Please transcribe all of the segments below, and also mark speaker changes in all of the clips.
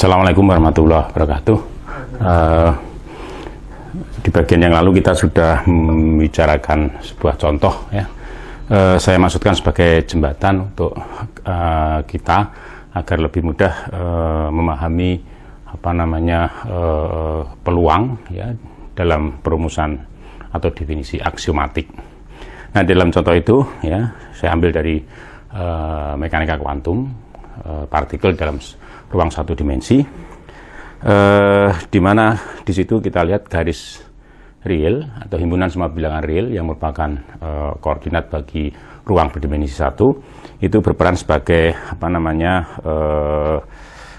Speaker 1: Assalamualaikum warahmatullahi wabarakatuh. Di bagian yang lalu kita sudah membicarakan sebuah contoh, ya. Saya maksudkan sebagai jembatan untuk kita agar lebih mudah memahami peluang, ya, dalam perumusan atau definisi aksiomatik. Nah, dalam contoh itu, ya, saya ambil dari mekanika kuantum, partikel dalam ruang satu dimensi, di mana di situ kita lihat garis real atau himpunan semua bilangan real yang merupakan koordinat bagi ruang berdimensi satu, itu berperan sebagai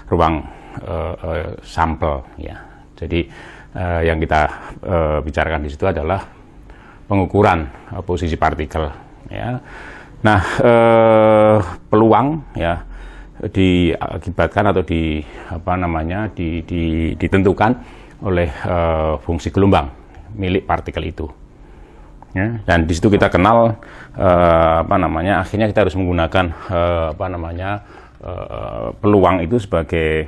Speaker 1: ruang sampel, ya. Jadi yang kita bicarakan di situ adalah pengukuran posisi partikel, ya. Nah, peluang, ya, diakibatkan atau ditentukan oleh fungsi gelombang milik partikel itu, ya. Dan di situ kita kenal akhirnya kita harus menggunakan peluang itu sebagai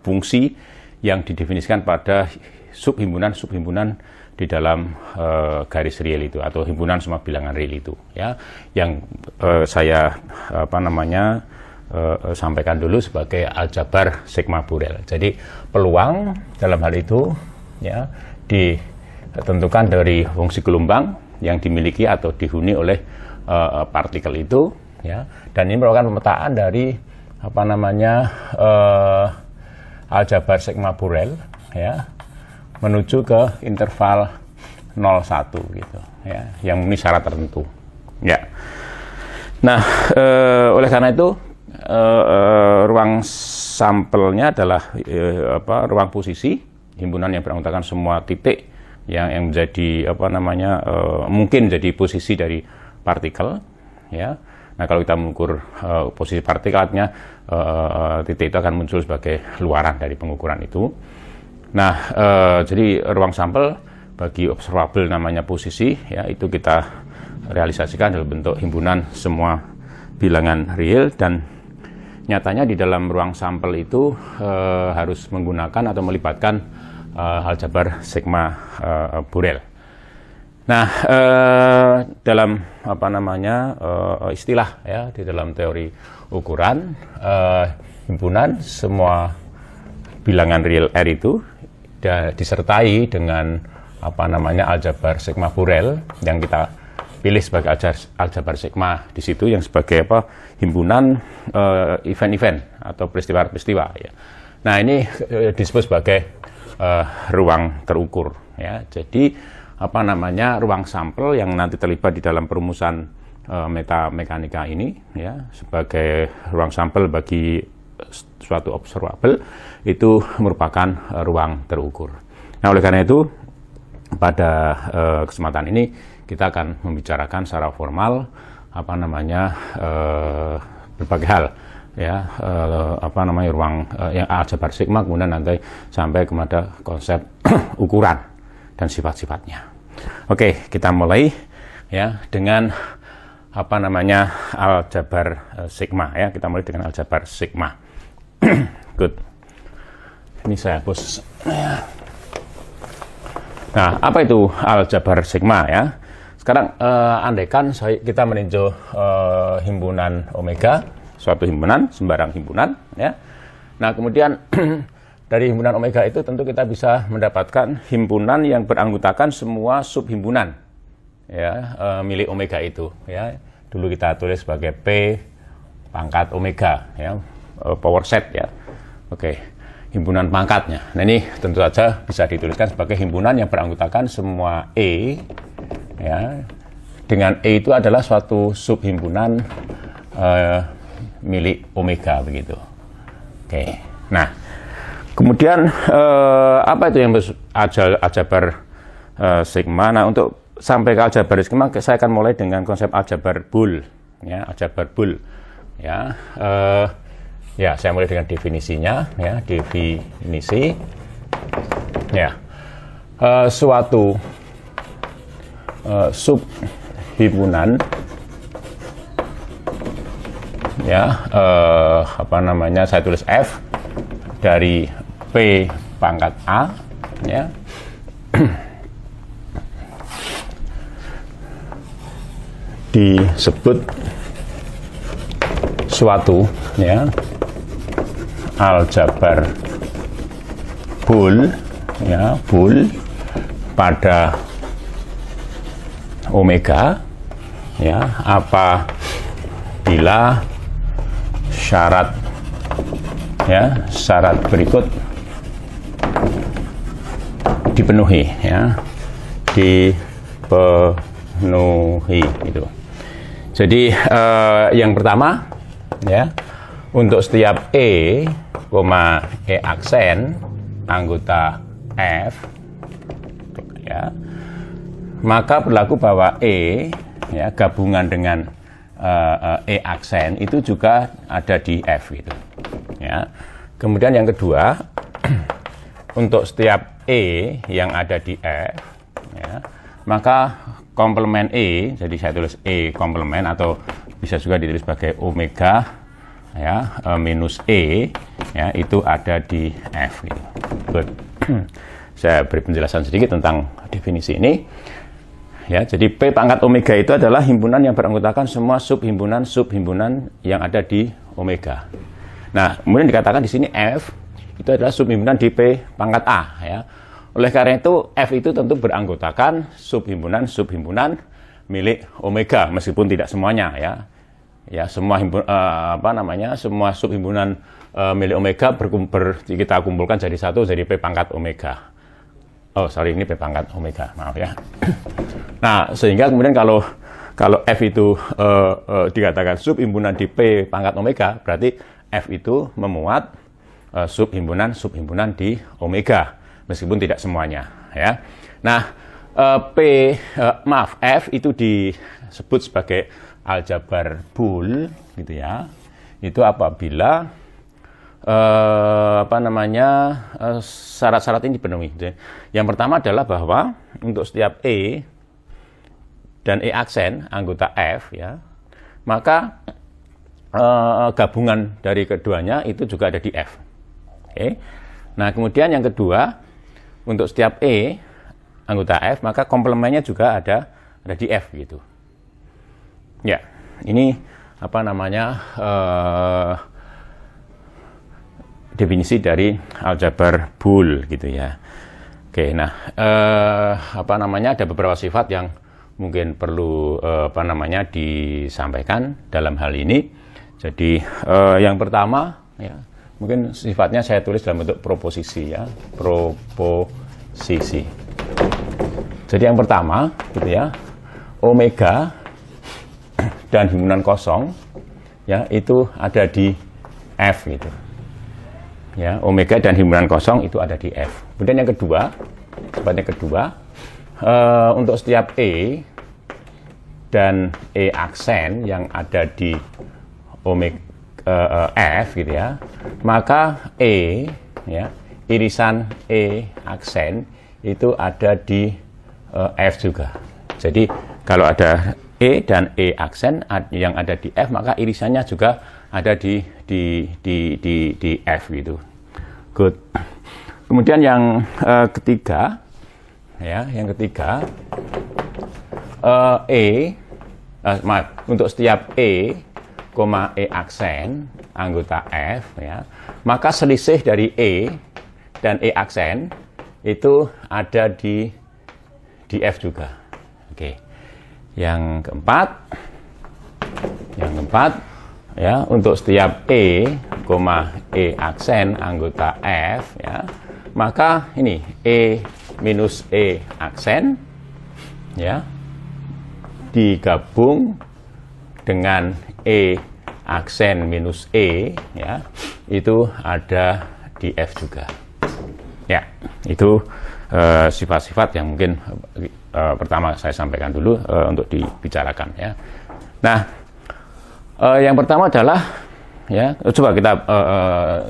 Speaker 1: fungsi yang didefinisikan pada subhimpunan di dalam garis real itu atau himpunan semua bilangan real itu, ya, yang saya sampaikan dulu sebagai aljabar sigma Borel. Jadi peluang dalam hal itu, ya, ditentukan dari fungsi gelombang yang dimiliki atau dihuni oleh partikel itu, ya, dan ini merupakan pemetaan dari aljabar sigma Borel, ya, menuju ke interval 0,1 gitu, ya, yang memenuhi syarat tertentu, ya. Nah, oleh karena itu ruang sampelnya adalah ruang posisi himpunan yang beranggotakan semua titik yang menjadi mungkin jadi posisi dari partikel, ya. Nah, kalau kita mengukur posisi partikel, artinya titik itu akan muncul sebagai luaran dari pengukuran itu. Nah, jadi ruang sampel bagi observable namanya posisi, ya, itu kita realisasikan dalam bentuk himpunan semua bilangan real, dan nyatanya di dalam ruang sampel itu harus menggunakan atau melibatkan aljabar sigma Borel. Nah, dalam istilah, ya, di dalam teori ukuran, himpunan semua bilangan real R itu disertai dengan aljabar sigma Borel yang kita pilih sebagai aljabar sigma di situ, yang sebagai himpunan event-event atau peristiwa-peristiwa, ya. Nah, ini disebut sebagai ruang terukur, ya. Jadi ruang sampel yang nanti terlibat di dalam perumusan metamekanika ini, ya, sebagai ruang sampel bagi suatu observable itu merupakan ruang terukur. Nah, oleh karena itu pada kesempatan ini kita akan membicarakan secara formal berbagai hal, ya, ruang yang aljabar sigma, kemudian nanti sampai kepada konsep ukuran dan sifat-sifatnya. Oke, kita mulai, ya, dengan aljabar sigma, ya. Kita mulai dengan aljabar sigma. Good. Ini saya hapus. Nah, apa itu aljabar sigma, ya? Sekarang andaikan kita meninjau himpunan omega, suatu himpunan, sembarang himpunan, ya. Nah, kemudian dari himpunan omega itu tentu kita bisa mendapatkan himpunan yang beranggotakan semua subhimpunan, ya, milik omega itu, ya. Dulu kita tulis sebagai P pangkat omega, ya, power set, ya. Oke, himpunan pangkatnya. Nah, ini tentu saja bisa dituliskan sebagai himpunan yang beranggotakan semua E, ya. Dengan E itu adalah suatu subhimpunan milik omega, begitu. Oke. Nah, kemudian apa itu yang aljabar sigma? Nah, untuk sampai ke aljabar sigma, saya akan mulai dengan konsep aljabar Boole, ya, aljabar Boole, ya. Ya, saya mulai dengan definisinya, ya, definisi, ya, suatu subhimpunan, ya, saya tulis F, dari P pangkat A, ya, disebut suatu, ya, aljabar Boole, ya, Boole pada omega, ya, apabila syarat, ya, syarat berikut dipenuhi, ya, dipenuhi gitu. Jadi yang pertama, ya, untuk setiap E, E aksen anggota F, ya, maka berlaku bahwa E, ya, gabungan dengan E aksen itu juga ada di F gitu, ya. Kemudian yang kedua, untuk setiap E yang ada di F, ya, maka komplement E, jadi saya tulis E komplement atau bisa juga ditulis sebagai omega, ya, minus E, ya, itu ada di F gitu. Good. Saya beri penjelasan sedikit tentang definisi ini. Ya, jadi P pangkat omega itu adalah himpunan yang beranggotakan semua subhimpunan yang ada di omega. Nah, kemudian dikatakan di sini F itu adalah subhimpunan di P pangkat A, ya. Oleh karena itu F itu tentu beranggotakan subhimpunan milik omega, meskipun tidak semuanya, ya. Ya, semua semua subhimpunan milik omega kita kumpulkan jadi satu, jadi P pangkat omega. Oh, sorry, ini P pangkat omega, maaf ya. Nah, sehingga kemudian kalau F itu dikatakan subhimpunan di P pangkat omega, berarti F itu memuat subhimpunan di omega, meskipun tidak semuanya, ya. Nah, F itu disebut sebagai aljabar Boole, gitu ya. Itu apabila syarat-syarat ini dipenuhi. Yang pertama adalah bahwa untuk setiap E dan E aksen anggota F, ya, maka gabungan dari keduanya itu juga ada di F. Oke. Nah, kemudian yang kedua, untuk setiap E anggota F, maka komplemennya juga ada di F gitu. Ya, ini definisi dari aljabar Boole gitu ya. Oke, nah ada beberapa sifat yang mungkin perlu disampaikan dalam hal ini. Jadi yang pertama, ya, mungkin sifatnya saya tulis dalam bentuk proposisi, ya, proposisi. Jadi yang pertama, gitu ya, omega dan himpunan kosong, ya, itu ada di F gitu. Ya, omega dan himpunan kosong itu ada di F. Kemudian yang kedua, sifatnya kedua, untuk setiap E dan E aksen yang ada di omega F gitu ya, maka E, ya, irisan E aksen itu ada di F juga. Jadi kalau ada E dan E aksen yang ada di F, maka irisannya juga ada di F gitu. Good. Kemudian yang ketiga, ya, untuk setiap E, E aksen anggota F, ya, maka selisih dari E dan E aksen itu ada di F juga. Oke. Yang keempat, ya, untuk setiap E, aksen anggota F, ya, maka ini E minus E aksen, ya, digabung dengan E aksen minus E, ya, itu ada di F juga. Ya, itu sifat-sifat yang mungkin pertama saya sampaikan dulu untuk dibicarakan, ya. Nah, yang pertama adalah, ya, coba kita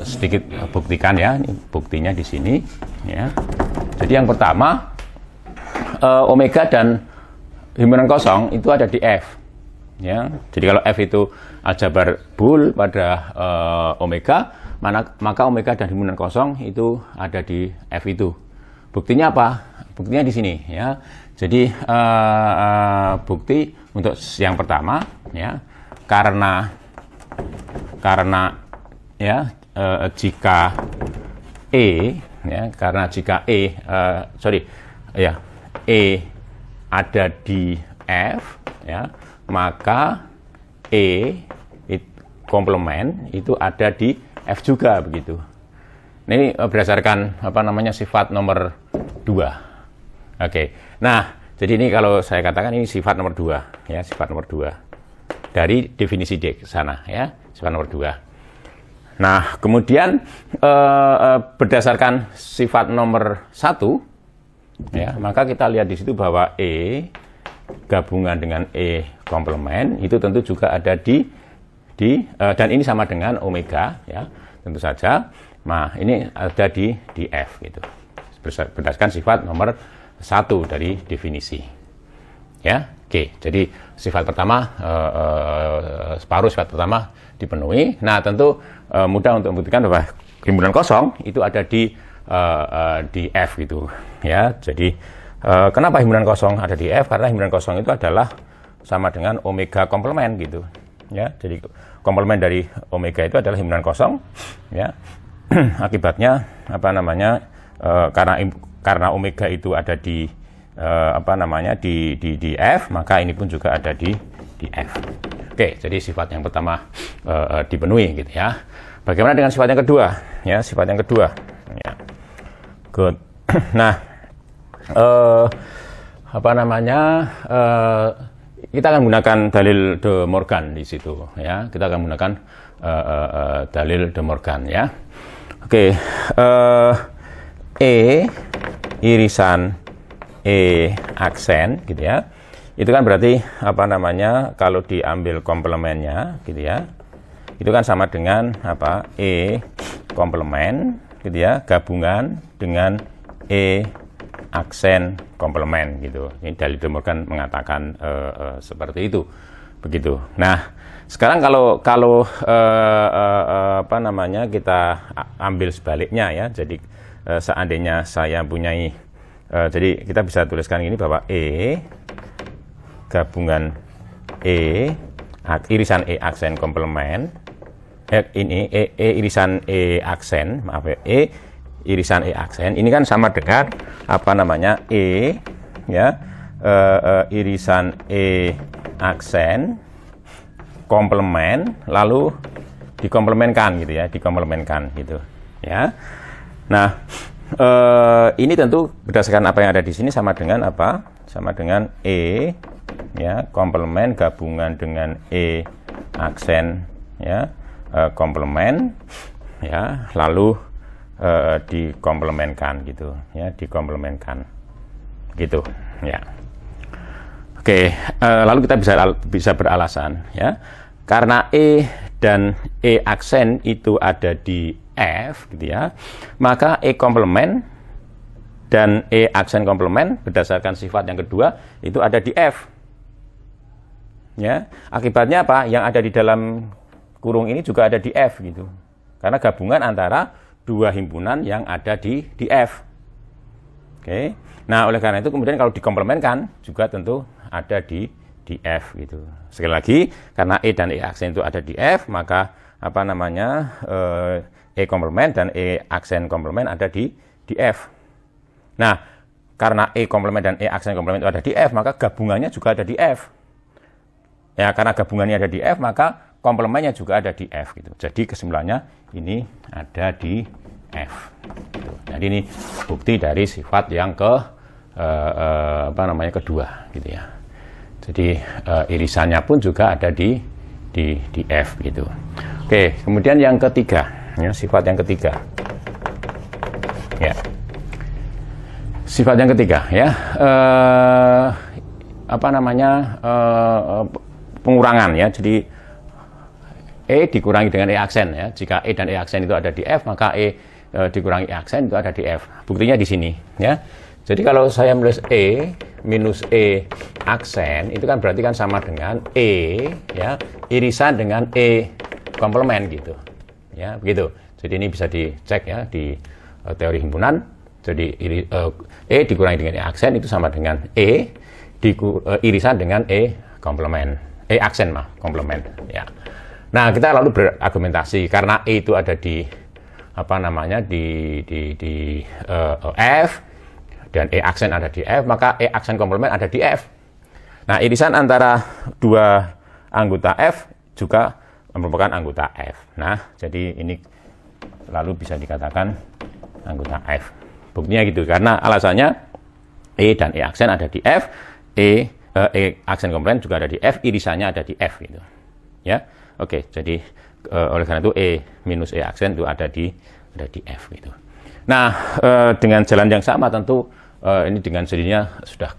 Speaker 1: sedikit buktikan, ya. Ini buktinya di sini, ya. Jadi yang pertama, omega dan himpunan kosong itu ada di F, Ya, jadi kalau F itu aljabar Boole pada omega, maka omega dan himpunan kosong itu ada di F itu. Buktinya apa? Buktinya di sini, ya. Jadi bukti untuk yang pertama, ya, karena ya jika E, ya, karena jika E ada di F, ya, maka E komplement itu ada di F juga begitu. Ini berdasarkan sifat nomor 2. Oke. Nah, jadi ini kalau saya katakan ini sifat nomor 2, ya, sifat nomor 2 dari definisi D sana, ya, sifat nomor 2. Nah, kemudian berdasarkan sifat nomor 1, ya, maka kita lihat di situ bahwa E gabungan dengan E komplement itu tentu juga ada di dan ini sama dengan omega, ya, tentu saja. Nah, ini ada di F gitu. Berdasarkan sifat nomor 1 dari definisi. Ya, oke. Jadi sifat pertama separuh sifat pertama dipenuhi. Nah, tentu mudah untuk membuktikan bahwa himpunan kosong itu ada di F gitu. Ya, jadi kenapa himpunan kosong ada di F? Karena himpunan kosong itu adalah sama dengan omega komplement gitu. Ya, jadi komplement dari omega itu adalah himpunan kosong. Ya, akibatnya karena omega itu ada di di F, maka ini pun juga ada di F. Oke, jadi sifat yang pertama dipenuhi gitu ya. Bagaimana dengan sifat yang kedua? Ya, sifat yang kedua. Ya. Good. Nah, kita akan menggunakan dalil De Morgan di situ, ya. Kita akan menggunakan dalil De Morgan, ya. Oke, E irisan E aksen, gitu ya. Itu kan berarti kalau diambil komplemennya, gitu ya. Itu kan sama dengan E komplement, gitu ya, gabungan dengan E aksen komplement gitu. Ini dalil De Morgan mengatakan seperti itu, begitu. Nah, sekarang kalau kita ambil sebaliknya, ya. Jadi seandainya saya punyai, jadi kita bisa tuliskan ini bahwa E gabungan E irisan E aksen komplement, ini irisan E aksen, maaf ya, E irisan E aksen ini kan sama dengan E, ya, irisan E aksen komplement lalu dikomplementkan gitu ya, dikomplementkan gitu ya. Nah, ini tentu berdasarkan apa yang ada di sini sama dengan sama dengan E, ya, komplement gabungan dengan E aksen, ya, komplement, ya, lalu dikomplementkan gitu ya, dikomplementkan gitu ya. Oke, lalu kita bisa beralasan, ya, karena E dan E aksen itu ada di F gitu ya, maka E komplement dan E aksen komplement berdasarkan sifat yang kedua itu ada di F, ya. Akibatnya apa? Yang ada di dalam kurung ini juga ada di F gitu, karena gabungan antara dua himpunan yang ada di F. Oke. Nah, oleh karena itu kemudian kalau dikomplementkan juga tentu ada di F gitu. Sekali lagi, karena E dan E aksen itu ada di F, maka E komplement dan E aksen komplement ada di F. Nah, karena E komplement dan E aksen komplement itu ada di F, maka gabungannya juga ada di F. Ya, karena gabungannya ada di F, maka komplementnya juga ada di F gitu. Jadi kesimpulannya ini ada di F. Gitu. Jadi ini bukti dari sifat yang kedua, gitu ya. Jadi irisannya pun juga ada di F gitu. Oke, kemudian yang ketiga, ya, sifat yang ketiga. Ya. Sifat yang ketiga, ya. Pengurangan, ya. Jadi E dikurangi dengan E aksen, ya. Jika E dan E aksen itu ada di F, maka E dikurangi E aksen itu ada di F. Buktinya di sini, ya. Jadi kalau saya menulis E minus E aksen, itu kan berarti kan sama dengan E, ya, irisan dengan E komplement gitu. Ya, begitu. Jadi ini bisa dicek ya di teori himpunan. Jadi E dikurangi dengan E aksen itu sama dengan E irisan dengan E komplement. E aksen komplement, ya. Nah, kita lalu berargumentasi karena E itu ada di apa namanya di F dan E aksen ada di F, maka E aksen komplement ada di F. Nah, irisan antara dua anggota F juga merupakan anggota F. Nah, jadi ini lalu bisa dikatakan anggota F. Buktinya gitu, karena alasannya E dan E aksen ada di F, E aksen komplement juga ada di F, irisannya ada di F gitu. Ya. Oke, jadi oleh karena itu E minus E aksen itu ada di F gitu. Nah, dengan jalan yang sama tentu ini dengan sendirinya sudah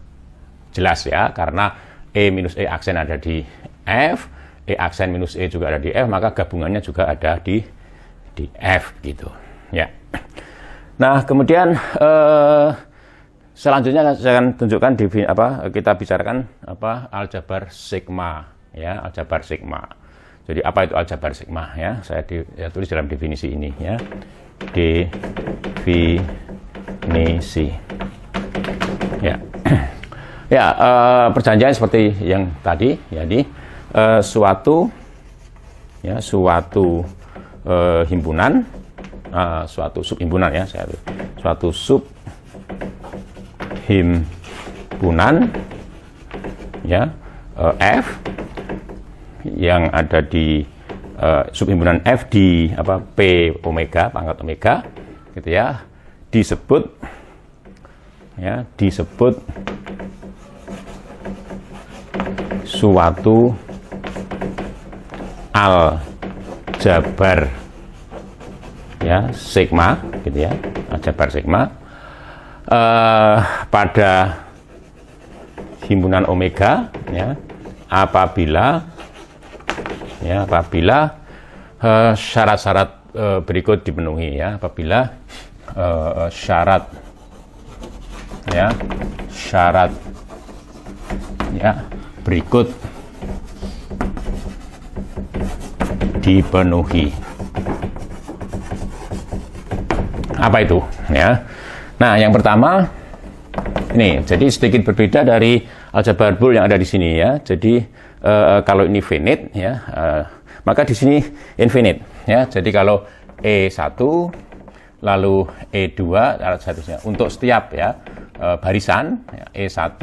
Speaker 1: jelas ya, karena E minus E aksen ada di F, E aksen minus E juga ada di F, maka gabungannya juga ada di F gitu. Ya. Nah, kemudian selanjutnya saya akan tunjukkan kita bicarakan aljabar sigma ya, aljabar sigma. Jadi apa itu aljabar sigma ya? Saya tulis dalam definisi ini ya. Definisi. Ya. Ya, perjanjian seperti yang tadi, jadi suatu himpunan, suatu subhimpunan ya, suatu subhimpunan ya, F yang ada di subhimpunan F di P omega, pangkat omega gitu ya, disebut suatu aljabar ya sigma gitu ya, aljabar sigma pada himpunan omega ya, apabila syarat-syarat berikut dipenuhi ya, apabila syarat berikut dipenuhi. Apa itu ya? Nah, yang pertama ini, jadi sedikit berbeda dari aljabar Boole yang ada di sini ya. Jadi kalau ini finite ya, maka di sini infinite ya. Jadi kalau E1 lalu E2 dan seterusnya untuk setiap ya barisan ya, E1,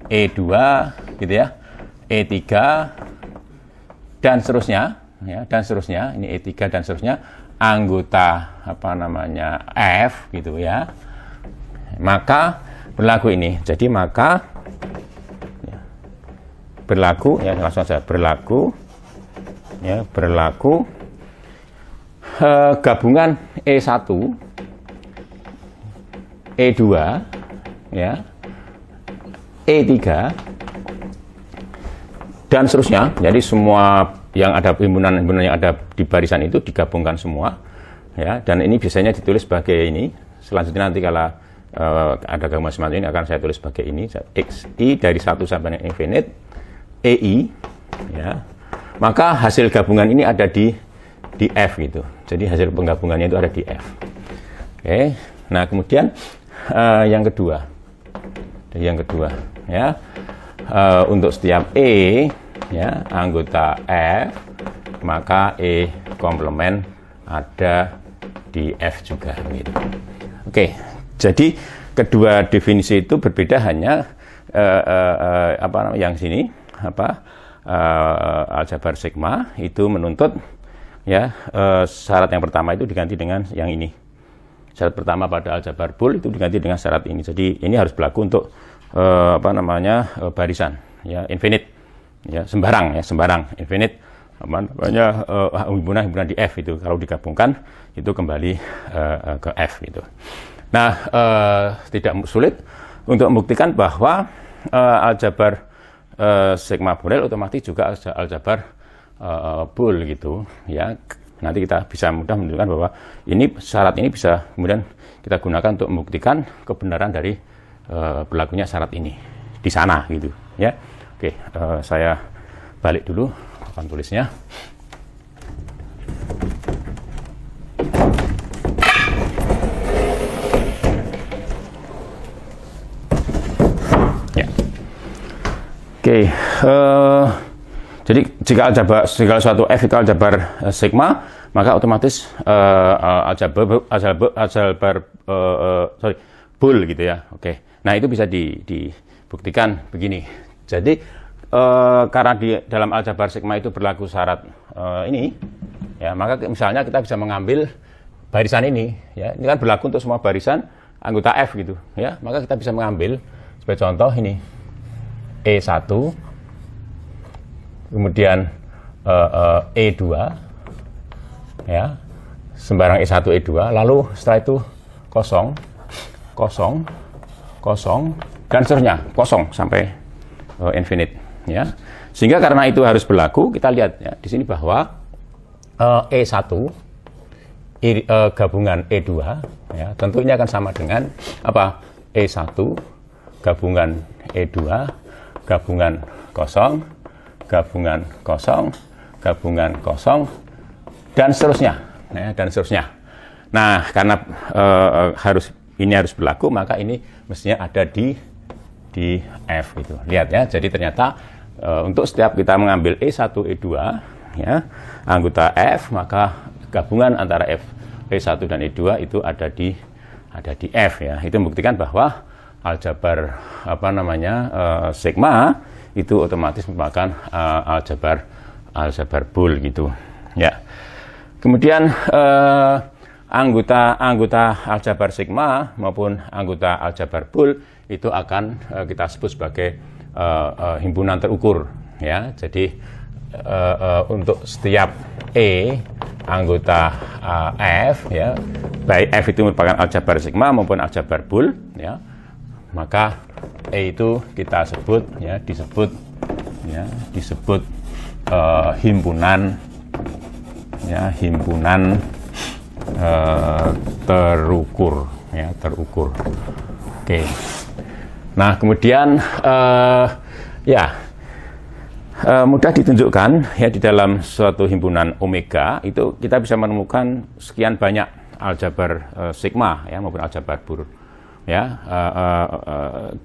Speaker 1: E2 gitu ya, E3 dan seterusnya ya, dan seterusnya, ini E3 dan seterusnya anggota F gitu ya. Maka berlaku ini. Jadi maka berlaku ya, langsung saja berlaku gabungan E1, E2 ya, E3 dan seterusnya. Jadi semua yang ada himpunan-himpunan yang ada di barisan itu digabungkan semua ya, dan ini biasanya ditulis sebagai ini. Selanjutnya nanti kalau ada gabungan semacam ini akan saya tulis sebagai ini, XI dari 1 sampai infinite EI ya. Maka hasil gabungan ini ada di F gitu. Jadi hasil penggabungannya itu ada di F. Oke. Nah, kemudian yang kedua ya, untuk setiap E ya anggota F, maka E komplement ada di F juga gitu. Oke. Jadi kedua definisi itu berbeda, hanya yang sini aljabar sigma itu menuntut ya syarat yang pertama itu diganti dengan yang ini. Syarat pertama pada aljabar Boole itu diganti dengan syarat ini. Jadi ini harus berlaku untuk barisan ya, infinite ya, sembarang infinite himpunan di F itu kalau digabungkan itu kembali ke F gitu. Nah, tidak sulit untuk membuktikan bahwa aljabar sigma Borel otomatis juga aljabar Boole gitu ya. Nanti kita bisa mudah menunjukkan bahwa ini syarat ini bisa kemudian kita gunakan untuk membuktikan kebenaran dari berlakunya syarat ini di sana gitu ya. Oke, saya balik dulu papan tulisnya. Ya. Oke, jadi jika suatu F itu aljabar sigma, maka otomatis bool gitu ya. Oke. Nah, itu bisa dibuktikan begini. Jadi karena di dalam aljabar sigma itu berlaku syarat ini, ya, maka misalnya kita bisa mengambil barisan ini, ya. Ini kan berlaku untuk semua barisan anggota F gitu, ya. Maka kita bisa mengambil sebagai contoh ini E1, kemudian E2, ya, sembarang E1, E2, lalu setelah itu kosong, dan seterusnya, kosong sampai infinite, ya. Sehingga karena itu harus berlaku, kita lihat ya di sini bahwa E1 gabungan E2, ya, tentu ini akan sama dengan apa? E1 gabungan E2 gabungan kosong, gabungan kosong, gabungan kosong, dan seterusnya, ya, dan seterusnya. Nah, karena ini harus berlaku, maka ini mestinya ada di F gitu. Lihat ya, jadi ternyata untuk setiap kita mengambil E1, E2, ya, anggota F, maka gabungan antara E1 dan E2 itu ada di F ya. Itu membuktikan bahwa aljabar sigma itu otomatis merupakan aljabar bool gitu ya. Kemudian anggota aljabar sigma maupun anggota aljabar bool itu akan kita sebut sebagai himpunan terukur ya. Jadi untuk setiap E anggota F ya, baik F itu merupakan aljabar sigma maupun aljabar bool ya, maka E itu kita sebut ya, disebut himpunan ya, himpunan terukur ya, terukur. Oke. Nah, kemudian mudah ditunjukkan ya, di dalam suatu himpunan omega itu kita bisa menemukan sekian banyak aljabar sigma ya maupun aljabar bool ya.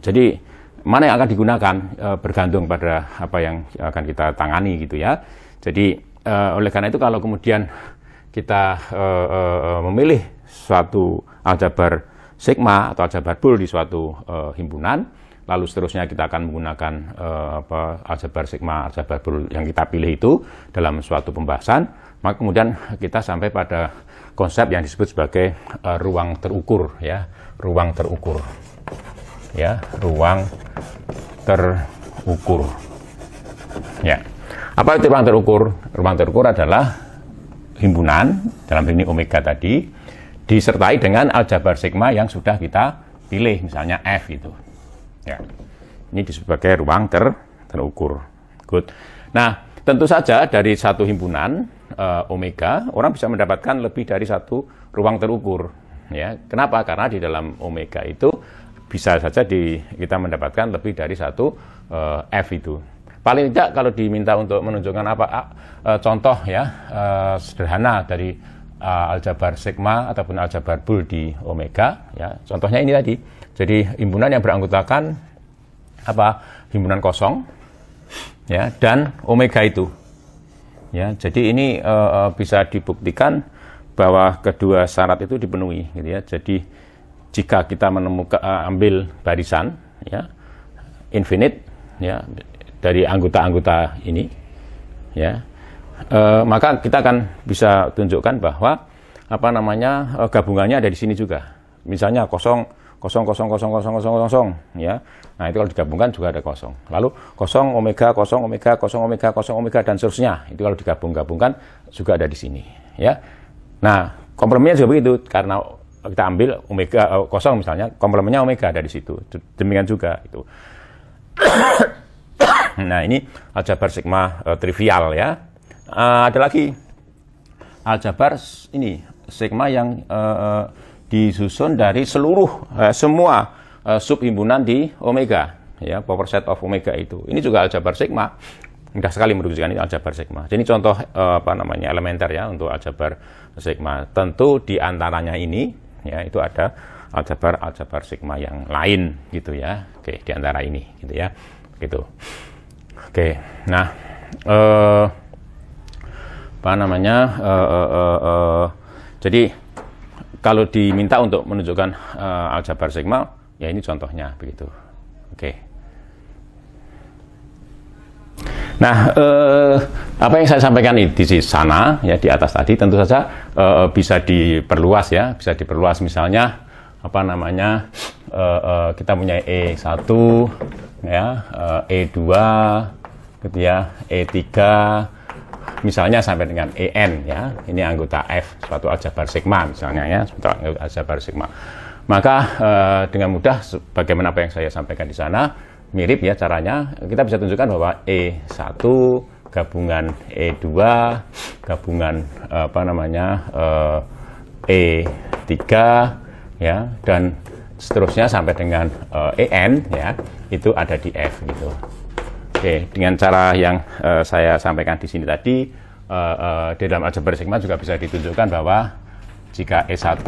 Speaker 1: Jadi mana yang akan digunakan bergantung pada apa yang akan kita tangani gitu ya. Jadi oleh karena itu kalau kemudian kita memilih suatu aljabar sigma atau aljabar bool di suatu himpunan, lalu seterusnya kita akan menggunakan aljabar sigma, aljabar bool yang kita pilih itu dalam suatu pembahasan, maka kemudian kita sampai pada konsep yang disebut sebagai ruang terukur ya, ruang terukur ya, ruang terukur ya. Apa itu ruang terukur? Ruang terukur adalah himpunan dalam ini omega tadi disertai dengan aljabar sigma yang sudah kita pilih, misalnya F itu. Ya. Ini disebut sebagai ruang terukur. Good. Nah, tentu saja dari satu himpunan omega orang bisa mendapatkan lebih dari satu ruang terukur. Ya. Kenapa? Karena di dalam omega itu bisa saja kita mendapatkan lebih dari satu F itu. Paling tidak kalau diminta untuk menunjukkan contoh ya sederhana dari aljabar sigma ataupun aljabar bool di omega ya, contohnya ini tadi. Jadi himpunan yang beranggotakan himpunan kosong ya dan omega itu ya. Jadi ini bisa dibuktikan bahwa kedua syarat itu dipenuhi gitu ya. Jadi jika kita menemukan ambil barisan ya infinite ya dari anggota-anggota ini ya, maka kita akan bisa tunjukkan bahwa gabungannya ada di sini juga. Misalnya 0, 0, 0, 0, 0, 0, 0, 0 ya. Nah, itu kalau digabungkan juga ada 0. Lalu 0 omega 0 omega 0 omega 0 omega dan seterusnya. Itu kalau digabung-gabungkan juga ada di sini ya. Nah, komplemennya juga begitu, karena kita ambil omega 0 misalnya, komplemennya omega ada di situ. Demikian juga itu. Nah, ini aljabar sigma trivial ya. Ada lagi aljabar ini sigma yang disusun dari seluruh semua subhimpunan di omega, ya, power set of omega itu. Ini juga aljabar sigma. Mudah sekali merumuskan ini aljabar sigma. Jadi contoh elementer ya untuk aljabar sigma. Tentu di antaranya ini ya itu ada aljabar sigma yang lain gitu ya. Oke, di antara ini gitu ya. Gitu. Oke. Nah, jadi kalau diminta untuk menunjukkan aljabar sigma, ya ini contohnya begitu. Oke. Nah, apa yang saya sampaikan di sana ya di atas tadi tentu saja bisa diperluas ya, bisa diperluas misalnya kita punya E1 ya, E2 gitu ya, E3 misalnya sampai dengan EN ya. Ini anggota F suatu aljabar sigma misalnya ya, suatu aljabar sigma. Maka dengan mudah bagaimana apa yang saya sampaikan di sana mirip ya caranya, kita bisa tunjukkan bahwa E1 gabungan E2 gabungan E3 ya, dan seterusnya sampai dengan EN ya, itu ada di F gitu. Oke, dengan cara yang saya sampaikan di sini tadi, di dalam aljabar sigma juga bisa ditunjukkan bahwa jika E1,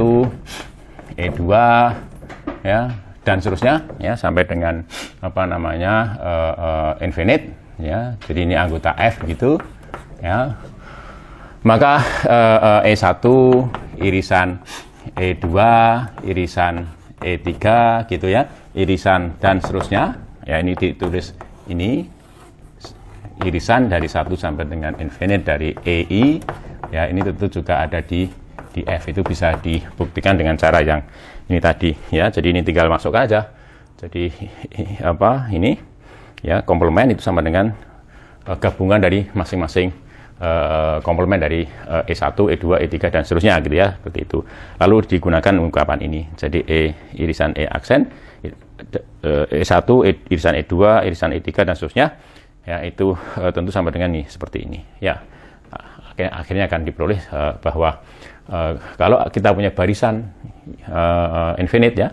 Speaker 1: E2 ya dan seterusnya ya sampai dengan infinite ya. Jadi ini anggota F gitu ya. Maka E1 irisan E2 irisan E3 gitu ya, irisan dan seterusnya ya, ini ditulis ini irisan dari 1 sampai dengan infinite dari EI ya, ini tentu juga ada di F. Itu bisa dibuktikan dengan cara yang ini tadi ya. Jadi ini tinggal masuk aja. Jadi ini ya, komplement itu sama dengan gabungan dari masing-masing komplement dari E1, E2, E3 dan seterusnya gitu ya, seperti itu. Lalu digunakan ungkapan ini. Jadi E irisan E aksen, E1 irisan E2, irisan E3 dan seterusnya. Ya, itu tentu sama dengan ini seperti ini. Ya. Akhirnya akan diperoleh bahwa kalau kita punya barisan infinite ya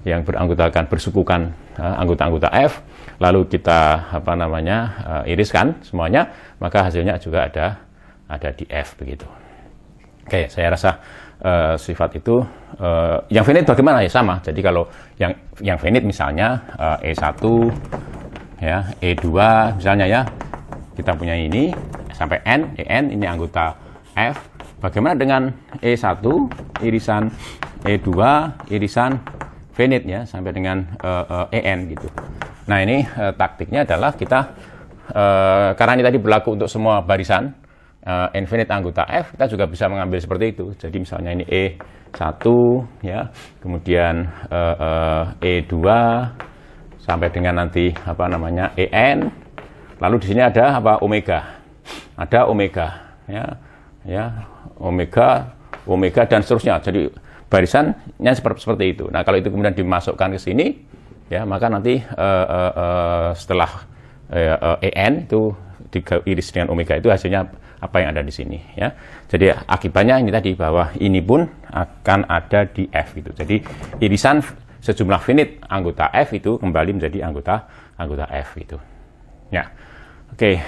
Speaker 1: yang beranggotakan bersukukan anggota-anggota F, lalu kita iriskan semuanya, maka hasilnya juga ada di F begitu. Oke, saya rasa sifat itu yang finite bagaimana ya, sama. Jadi kalau yang finite misalnya E1 ya, E2 misalnya ya, kita punya ini sampai N, EN ini anggota F. Bagaimana dengan E1 irisan E2 irisan finite ya sampai dengan EN gitu. Nah, ini taktiknya adalah kita karena ini tadi berlaku untuk semua barisan infinite anggota F, kita juga bisa mengambil seperti itu. Jadi misalnya ini E1 ya, kemudian E2 sampai dengan nanti EN. Lalu di sini ada omega. Ada omega ya, omega dan seterusnya. Jadi barisannya seperti itu. Nah, kalau itu kemudian dimasukkan ke sini ya, maka nanti setelah EN itu diiris dengan omega itu hasilnya apa yang ada di sini ya. Jadi akibatnya ini tadi bahwa ini pun akan ada di F gitu. Jadi irisan sejumlah finite anggota F itu kembali menjadi anggota F gitu. Ya. Oke,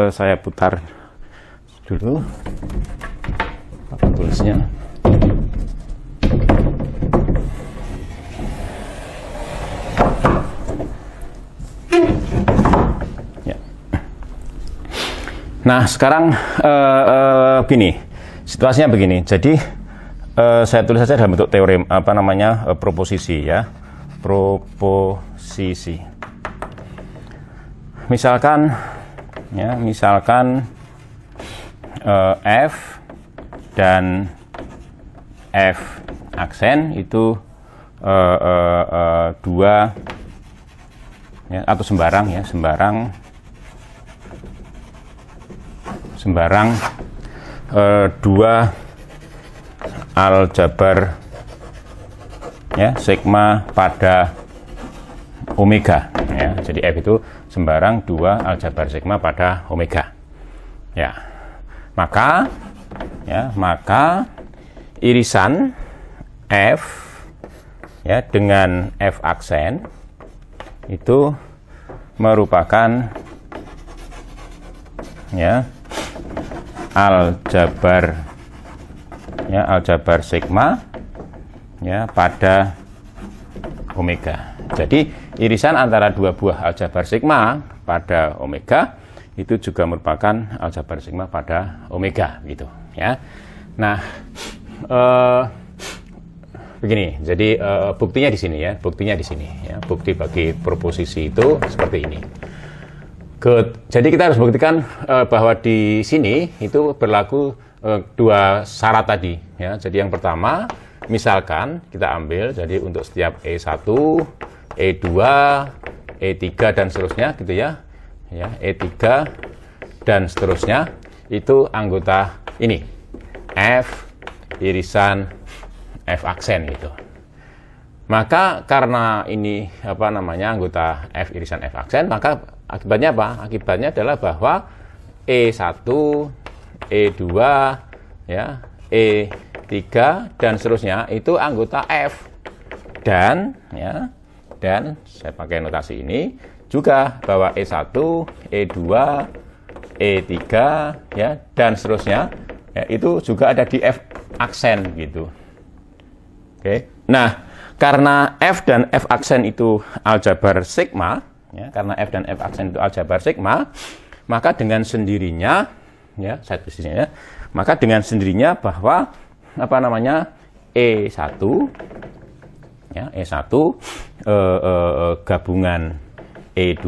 Speaker 1: saya putar dulu papan tulisnya. Ya. Nah, sekarang begini, situasinya begini. Jadi saya tulis saja dalam bentuk teorem proposisi ya, proposisi. Misalkan F dan F aksen itu dua ya, atau sembarang dua aljabar ya sigma pada omega ya. Jadi F itu sembarang dua aljabar sigma pada omega ya. Maka ya, maka irisan F ya dengan F aksen itu merupakan ya aljabar sigma ya pada omega. Jadi irisan antara dua buah aljabar sigma pada omega itu juga merupakan aljabar sigma pada omega gitu ya. Nah, begini. Jadi buktinya di sini ya, Bukti bagi proposisi itu seperti ini. Jadi kita harus buktikan bahwa di sini itu berlaku dua syarat tadi ya. Jadi yang pertama, misalkan kita ambil jadi untuk setiap E1, E2, E3 dan seterusnya gitu ya. Ya, E3 dan seterusnya itu anggota ini F irisan F aksen gitu. Maka karena ini anggota F irisan F aksen, maka akibatnya apa? Akibatnya adalah bahwa E1, E2, ya, E3 dan seterusnya itu anggota F. Dan saya pakai notasi ini juga bahwa E1, E2, E3 ya dan seterusnya ya, itu juga ada di F aksen gitu. Oke. Nah, karena F dan F aksen itu aljabar sigma, ya, karena F dan F aksen itu aljabar sigma, maka dengan sendirinya, ya, maka dengan sendirinya bahwa E1, ya, E1 gabungan E2,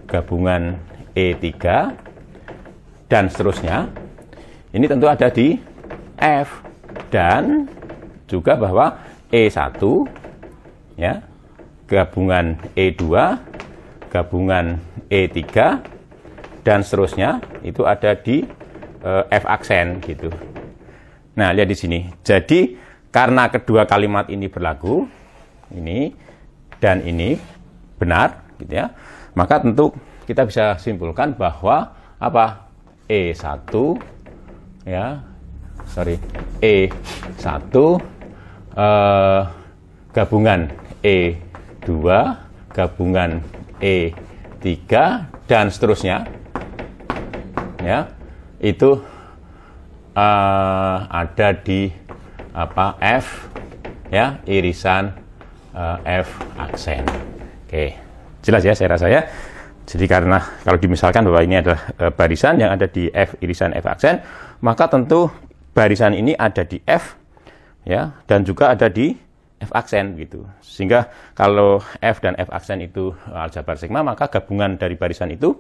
Speaker 1: gabungan E3 dan seterusnya, ini tentu ada di F, dan juga bahwa E1 ya gabungan E2 gabungan E3 dan seterusnya itu ada di F aksen gitu. Nah, lihat di sini. Jadi karena kedua kalimat ini berlaku, ini dan ini benar gitu ya, maka tentu kita bisa simpulkan bahwa E1 gabungan E2 gabungan E3 dan seterusnya ya itu ada di F ya irisan F aksen. Oke, jelas ya saya rasa ya. Jadi karena kalau dimisalkan bahwa ini adalah barisan yang ada di F irisan F aksen, maka tentu barisan ini ada di F ya dan juga ada di F aksen gitu. Sehingga kalau F dan F aksen itu aljabar sigma, maka gabungan dari barisan itu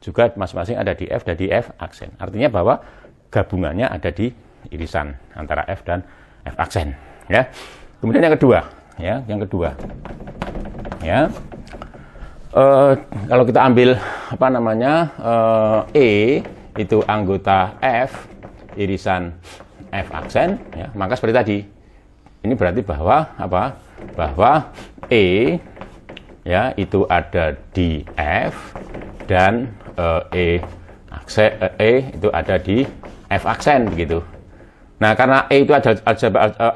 Speaker 1: juga masing-masing ada di F dan di F aksen. Artinya bahwa gabungannya ada di irisan antara F dan F aksen ya. Kemudian yang kedua kalau kita ambil E itu anggota F irisan F aksen ya, maka seperti tadi ini berarti bahwa bahwa E ya itu ada di F dan E itu ada di F aksen begitu. Nah, karena E itu ada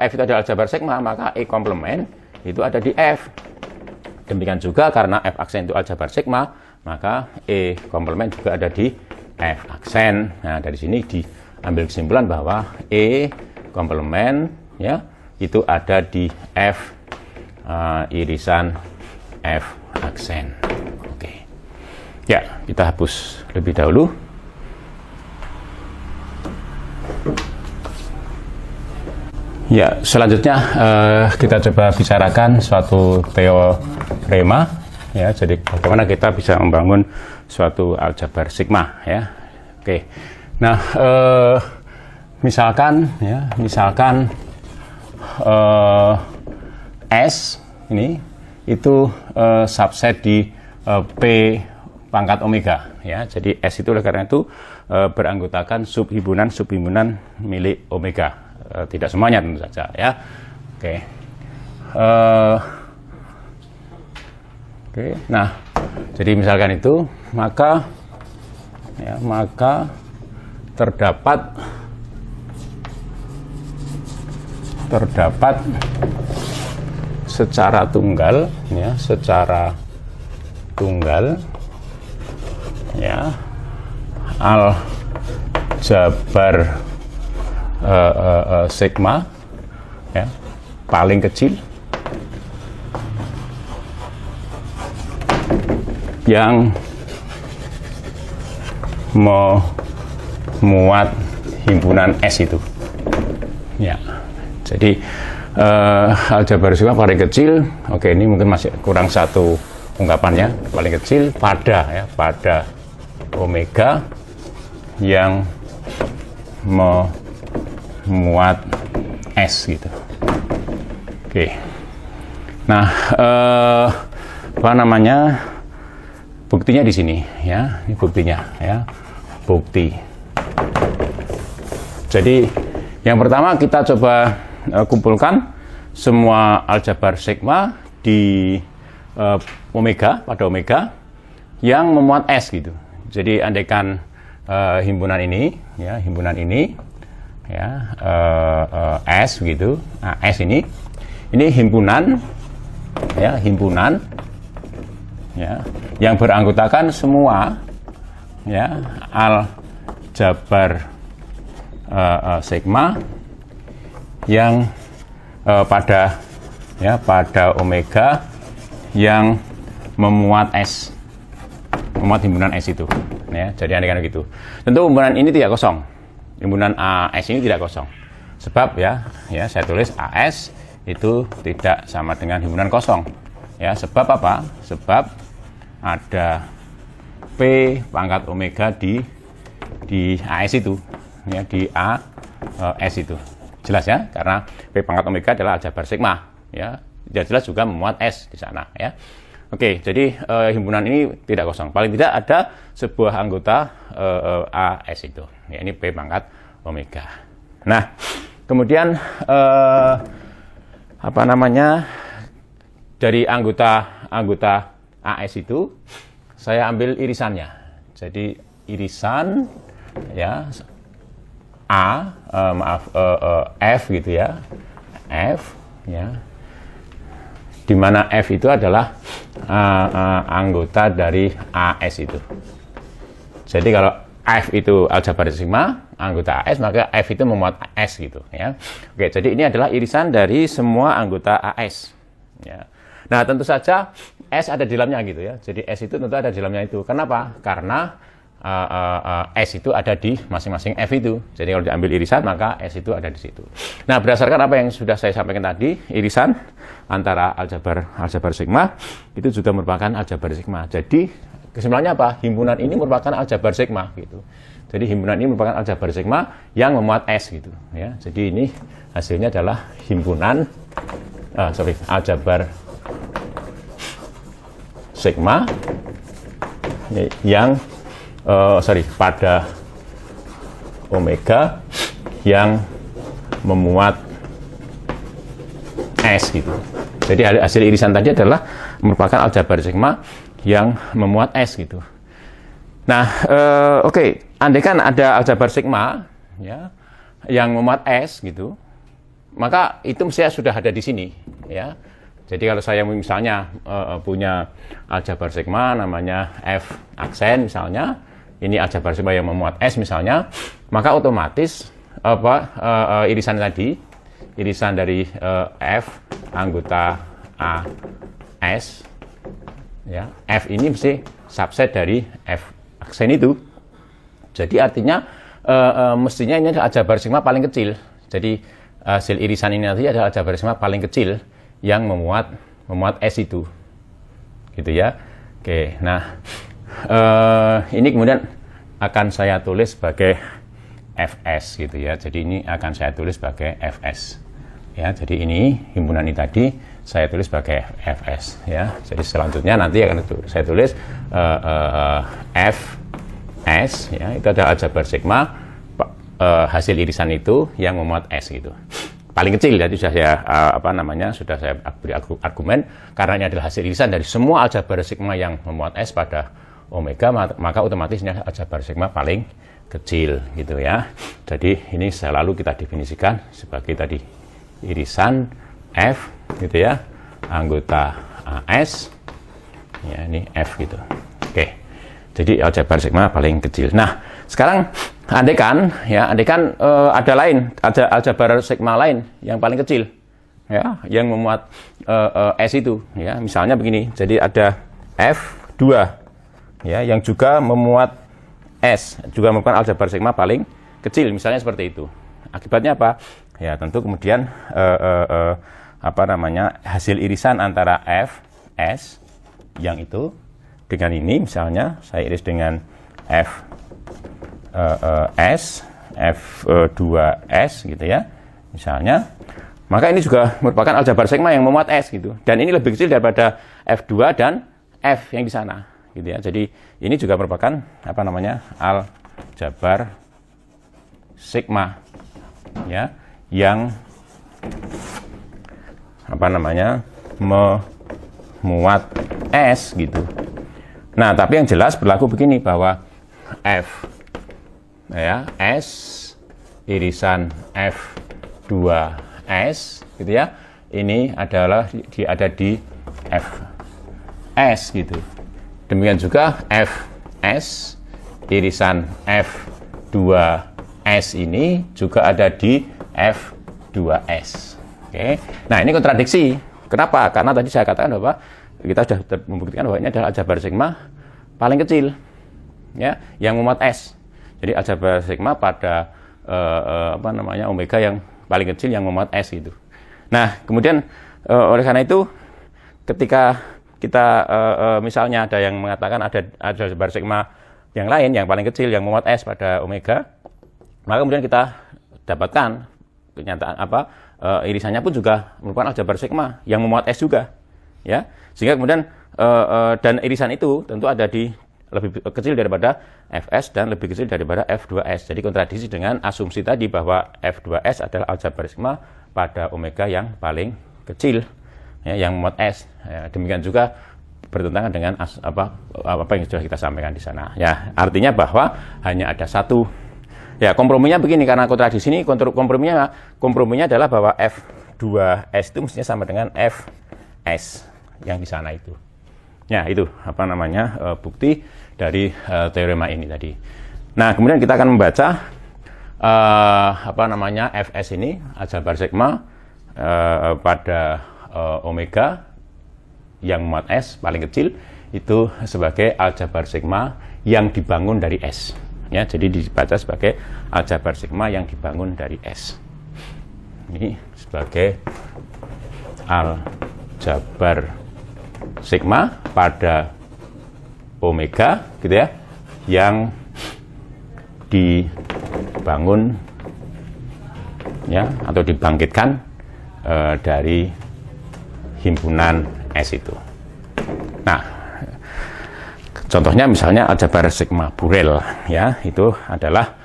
Speaker 1: F itu ada aljabar sigma, maka E komplement itu ada di F. Demikian juga karena F aksen itu aljabar sigma, maka E komplement juga ada di F aksen. Nah, dari sini diambil kesimpulan bahwa E komplement ya itu ada di F irisan F aksen. Oke. Ya, kita hapus lebih dahulu. Ya, selanjutnya kita coba bicarakan suatu teorema ya. Jadi bagaimana kita bisa membangun suatu aljabar sigma ya. Oke. Nah, misalkan S ini itu subset di P pangkat omega ya. Jadi S itu oleh karena itu beranggotakan subhimpunan milik omega. Tidak semuanya tentu saja ya. Oke. Nah, jadi misalkan itu maka terdapat terdapat secara tunggal, ya, secara tunggal, ya, aljabar sigma, ya, paling kecil yang memuat himpunan S itu, ya. Jadi aljabar sigma paling kecil, oke, ini mungkin masih kurang satu ungkapannya, paling kecil pada, ya, pada omega yang memuat S gitu. Oke. Nah, apa namanya? Buktinya di sini, ya. Ini buktinya, ya. Bukti. Jadi yang pertama kita coba kumpulkan semua aljabar sigma di omega, pada omega yang memuat S gitu. Jadi andaikan himpunan ini, ya, himpunan ini, ya, S gitu. Nah, S ini himpunan, ya, himpunan, ya, yang beranggotakan semua, ya, aljabar sigma yang pada, ya, pada omega yang memuat S, memuat himpunan S itu, ya. Jadi andaikan gitu. Tentu himpunan ini tidak kosong, himpunan AS ini tidak kosong, sebab, ya, saya tulis AS itu tidak sama dengan himpunan kosong, ya. Sebab apa? Sebab ada P pangkat omega di AS itu, ya, di AS itu. Jelas, ya, karena P pangkat omega adalah aljabar sigma, ya. Jelas juga memuat S di sana, ya. Oke, jadi himpunan ini tidak kosong. Paling tidak ada sebuah anggota AS itu. Ya, ini P pangkat omega. Nah, kemudian apa namanya? Dari anggota AS itu saya ambil irisannya. Jadi irisan, ya, F gitu, ya, F, ya, di mana F itu adalah anggota dari AS itu. Jadi kalau F itu aljabar sigma, anggota AS, maka F itu memuat S gitu, ya. Oke, jadi ini adalah irisan dari semua anggota AS, ya. Nah, tentu saja S ada di dalamnya gitu, ya. Jadi S itu tentu ada di dalamnya itu. Kenapa? Karena S itu ada di masing-masing F itu. Jadi kalau diambil irisan, maka S itu ada di situ. Nah, berdasarkan apa yang sudah saya sampaikan tadi, irisan antara aljabar sigma itu juga merupakan aljabar sigma. Jadi kesimpulannya apa? Himpunan ini merupakan aljabar sigma gitu. Jadi himpunan ini merupakan aljabar sigma yang memuat S gitu, ya. Jadi ini hasilnya adalah himpunan aljabar sigma yang pada omega yang memuat S gitu. Jadi hasil irisan tadi adalah merupakan aljabar sigma yang memuat S gitu. Nah, oke, andaikan ada aljabar sigma, ya, yang memuat S gitu, maka itu mestinya sudah ada di sini, ya. Jadi kalau saya misalnya punya aljabar sigma namanya F aksen misalnya, ini aljabar sigma yang memuat S misalnya, maka otomatis irisan tadi, irisan dari F anggota AS, ya, F ini mesti subset dari F aksen itu. Jadi artinya mestinya ini adalah aljabar sigma paling kecil. Jadi hasil irisan ini nanti adalah aljabar sigma paling kecil yang memuat S itu, gitu, ya. Oke, nah ini kemudian akan saya tulis sebagai Fs gitu, ya. Jadi ini akan saya tulis sebagai Fs, ya. Jadi ini himpunan ini tadi saya tulis sebagai Fs, ya. Jadi selanjutnya nanti akan saya tulis Fs, ya. Itu adalah aljabar sigma hasil irisan itu yang memuat S gitu. Paling kecil, jadi sudah saya sudah saya beri argumen karena ini adalah hasil irisan dari semua aljabar sigma yang memuat S pada omega, maka otomatis ini adalah aljabar sigma paling kecil gitu, ya. Jadi ini selalu kita definisikan sebagai tadi irisan F gitu ya, anggota AS ya, ini F gitu. Oke, jadi aljabar sigma paling kecil. Nah sekarang andaikan ada aljabar sigma lain yang paling kecil ya, yang memuat S itu ya, misalnya begini. Jadi ada F2 ya, yang juga memuat S, juga merupakan aljabar sigma paling kecil, misalnya seperti itu. Akibatnya apa? Ya tentu kemudian hasil irisan antara F, S yang itu dengan ini, misalnya saya iris dengan F S, F2S gitu ya, misalnya, maka ini juga merupakan aljabar sigma yang memuat S gitu, dan ini lebih kecil daripada F2 dan F yang di sana gitu ya. Jadi ini juga merupakan aljabar sigma ya, yang memuat S gitu. Nah, tapi yang jelas berlaku begini, bahwa F ya, S irisan F2S gitu ya, ini adalah ada di Fs gitu. Demikian juga Fs irisan F2S ini juga ada di F2S. Oke. Nah, ini kontradiksi. Kenapa? Karena tadi saya katakan bahwa kita sudah membuktikan bahwa ini adalah aljabar sigma paling kecil ya, yang memuat S. Jadi aljabar sigma pada omega yang paling kecil yang memuat S gitu. Nah, kemudian oleh karena itu ketika kita misalnya ada yang mengatakan ada aljabar sigma yang lain yang paling kecil yang memuat S pada omega, maka kemudian kita dapatkan kenyataan irisannya pun juga merupakan aljabar sigma yang memuat S juga ya. Sehingga kemudian dan irisan itu tentu ada di lebih kecil daripada Fs dan lebih kecil daripada F2S. Jadi kontradiksi dengan asumsi tadi bahwa F2S adalah aljabar sigma pada omega yang paling kecil ya, yang memuat S. Ya, demikian juga bertentangan dengan apa yang sudah kita sampaikan di sana. Ya, artinya bahwa hanya ada satu. Ya, komprominya begini, karena kontradiksi ini komprominya adalah bahwa F2S itu mestinya sama dengan Fs yang di sana itu. Ya, itu bukti dari teorema ini tadi. Nah, kemudian kita akan membaca Fs ini aljabar sigma pada omega yang memuat S paling kecil itu sebagai aljabar sigma yang dibangun dari S. Ya, jadi dibaca sebagai aljabar sigma yang dibangun dari S. Ini sebagai aljabar sigma pada omega gitu ya, yang dibangun ya atau dibangkitkan dari himpunan S itu. Nah, contohnya misalnya aljabar sigma Borel ya, itu adalah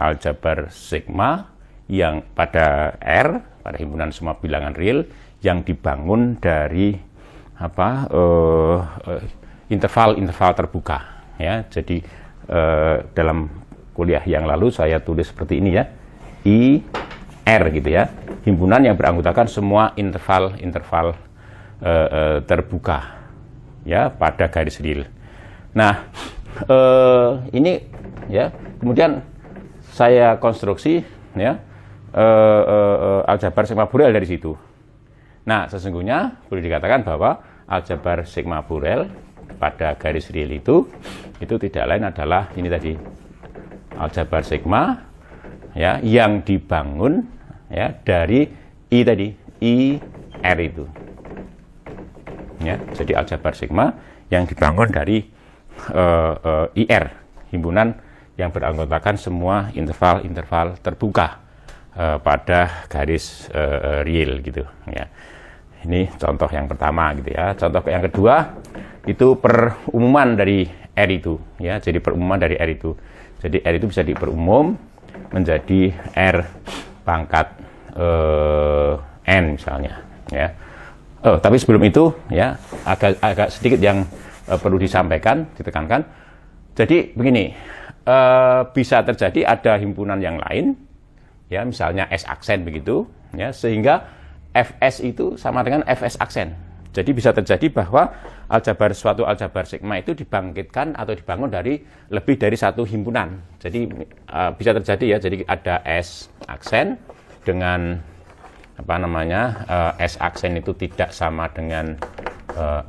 Speaker 1: aljabar sigma yang pada R, pada himpunan semua bilangan real yang dibangun dari interval terbuka ya. Jadi dalam kuliah yang lalu saya tulis seperti ini ya, IR gitu ya, himpunan yang beranggotakan semua interval terbuka ya pada garis real. Nah, ini ya, kemudian saya konstruksi ya aljabar sigma Borel dari situ. Nah, sesungguhnya boleh dikatakan bahwa aljabar sigma Borel pada garis real itu tidak lain adalah ini tadi, aljabar sigma ya yang dibangun ya dari I tadi, IR itu. Ya, jadi aljabar sigma yang dibangun dari IR, himpunan yang beranggotakan semua interval terbuka pada garis real gitu ya. Ini contoh yang pertama gitu ya. Contoh yang kedua itu perumuman dari R itu ya. Jadi perumuman dari R itu. Jadi R itu bisa diperumum menjadi R pangkat N misalnya ya. Tapi sebelum itu ya agak sedikit yang perlu disampaikan, ditekankan. Jadi begini, bisa terjadi ada himpunan yang lain ya misalnya S aksen begitu, ya sehingga Fs itu sama dengan Fs aksen. Jadi bisa terjadi bahwa suatu aljabar sigma itu dibangkitkan atau dibangun dari lebih dari satu himpunan. Jadi bisa terjadi ya, jadi ada S aksen dengan S aksen itu tidak sama dengan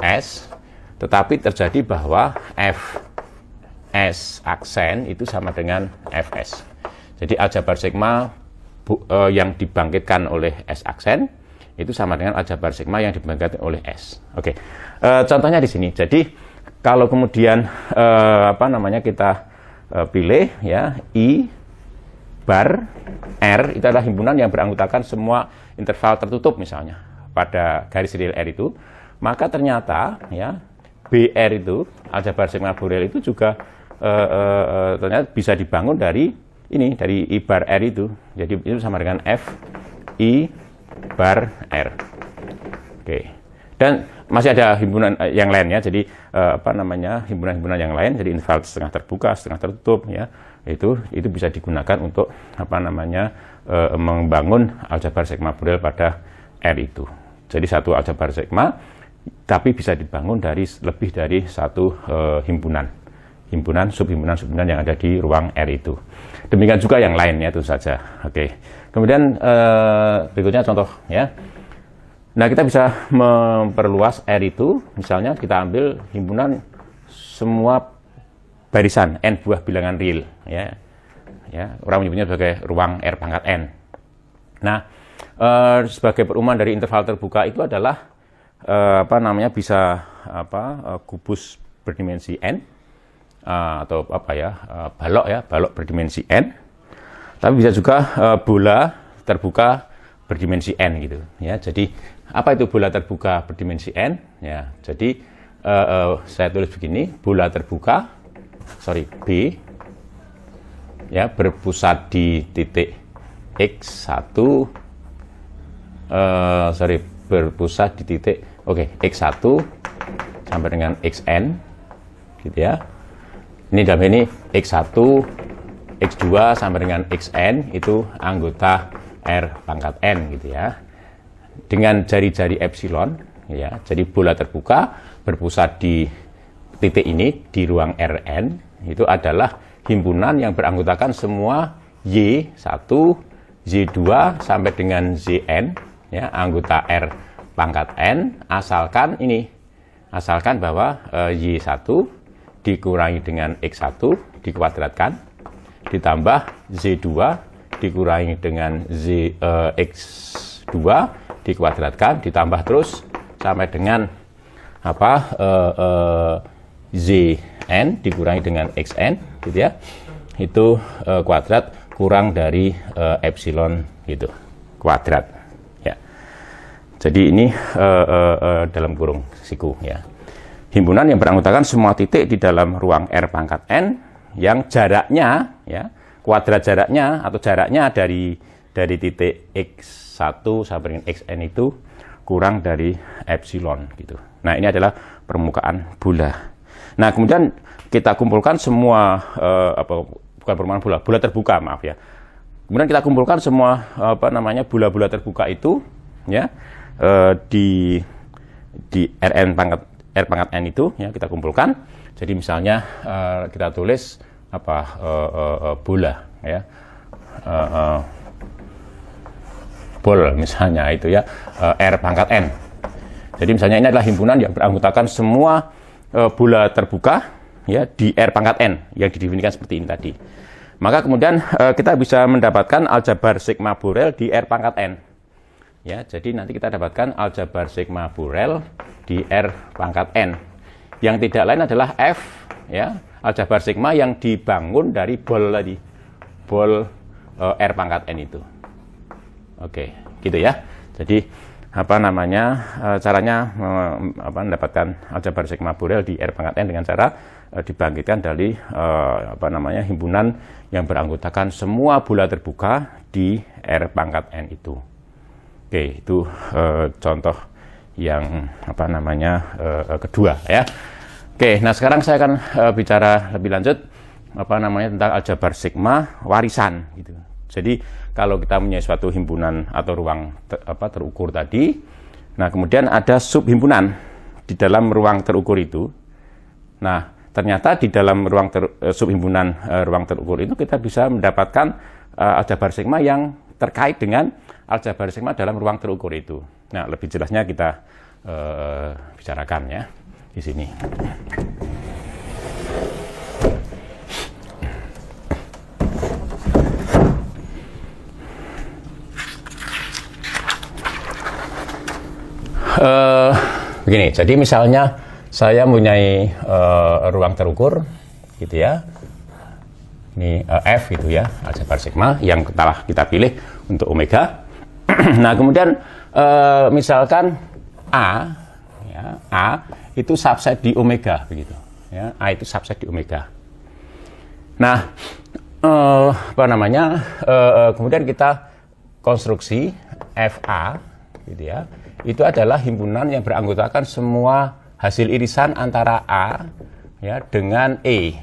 Speaker 1: S, tetapi terjadi bahwa Fs aksen itu sama dengan Fs. Jadi aljabar sigma yang dibangkitkan oleh S aksen itu sama dengan aljabar sigma yang dibangkitkan oleh S. Oke, contohnya di sini. Jadi kalau kemudian kita pilih ya I bar R itu adalah himpunan yang beranggotakan semua interval tertutup misalnya pada garis real R itu, maka ternyata ya BR itu aljabar sigma Borel itu juga ternyata bisa dibangun dari I bar R itu. Jadi itu sama dengan F I bar R. Oke. Dan masih ada himpunan yang lain ya. Jadi himpunan-himpunan yang lain, jadi interval setengah terbuka, setengah tertutup ya. Itu bisa digunakan untuk membangun aljabar sigma Borel pada R itu. Jadi satu aljabar sigma tapi bisa dibangun dari lebih dari satu himpunan subhimpunan yang ada di ruang R itu. Demikian juga yang lainnya itu saja. Oke. Kemudian berikutnya contoh ya. Nah, kita bisa memperluas R itu, misalnya kita ambil himpunan semua barisan n buah bilangan real ya. Ya, orang menyebutnya sebagai ruang R pangkat n. Nah, sebagai perumpamaan dari interval terbuka itu adalah kubus berdimensi n atau balok berdimensi n, tapi bisa juga bola terbuka berdimensi n gitu ya. Jadi apa itu bola terbuka berdimensi n ya? Jadi saya tulis begini, bola terbuka B ya berpusat di titik x1 berpusat di titik x1 sampai dengan xn gitu ya. Ini dalam ini X1, X2 sampai dengan Xn itu anggota R pangkat N gitu ya. Dengan jari-jari epsilon ya. Jadi bola terbuka berpusat di titik ini di ruang Rn itu adalah himpunan yang beranggotakan semua Y1, Y2 sampai dengan Zn ya, anggota R pangkat N asalkan bahwa Y1 dikurangi dengan X1 dikuadratkan, ditambah Z2 dikurangi dengan X2 dikuadratkan, ditambah terus sampai dengan Zn dikurangi dengan Xn gitu ya. Itu kuadrat kurang dari epsilon gitu, kuadrat ya. Jadi ini dalam kurung siku ya. Himpunan yang beranggotakan semua titik di dalam ruang R pangkat N yang jaraknya ya, kuadrat jaraknya atau jaraknya dari titik X1 sampai dengan Xn itu kurang dari epsilon gitu. Nah, ini adalah permukaan bola. Nah, kemudian kita kumpulkan semua bukan permukaan bola terbuka, maaf ya. Kemudian kita kumpulkan semua bola-bola terbuka itu ya di R pangkat N itu ya, kita kumpulkan. Jadi misalnya kita tulis bola ya, bol misalnya itu ya, R pangkat N. Jadi misalnya ini adalah himpunan yang beranggotakan semua bola terbuka ya di R pangkat N yang didefinisikan seperti ini tadi. Maka kemudian kita bisa mendapatkan aljabar sigma Borel di R pangkat N. Ya, jadi nanti kita dapatkan aljabar sigma Borel di R pangkat N. Yang tidak lain adalah F, ya, aljabar sigma yang dibangun dari bol tadi, bol R pangkat N itu. Oke, gitu ya. Jadi caranya mendapatkan aljabar sigma Borel di R pangkat N dengan cara dibangkitkan dari himpunan yang beranggotakan semua bola terbuka di R pangkat N itu. Oke, itu contoh yang kedua ya. Oke, nah sekarang saya akan bicara lebih lanjut tentang aljabar sigma warisan gitu. Jadi kalau kita punya suatu himpunan atau ruang terukur tadi, nah kemudian ada subhimpunan di dalam ruang terukur itu. Nah, ternyata di dalam ruang subhimpunan ruang terukur itu kita bisa mendapatkan aljabar sigma yang terkait dengan aljabar sigma dalam ruang terukur itu. Nah, lebih jelasnya kita bicarakan ya di sini. Begini, jadi misalnya saya mempunyai ruang terukur, gitu ya. Ini F gitu ya, aljabar sigma yang telah kita pilih untuk omega. Nah, kemudian misalkan A, ya, A itu subset di omega, begitu. Ya, A itu subset di omega. Nah, kemudian kita konstruksi FA, gitu ya. Itu adalah himpunan yang beranggotakan semua hasil irisan antara A ya dengan E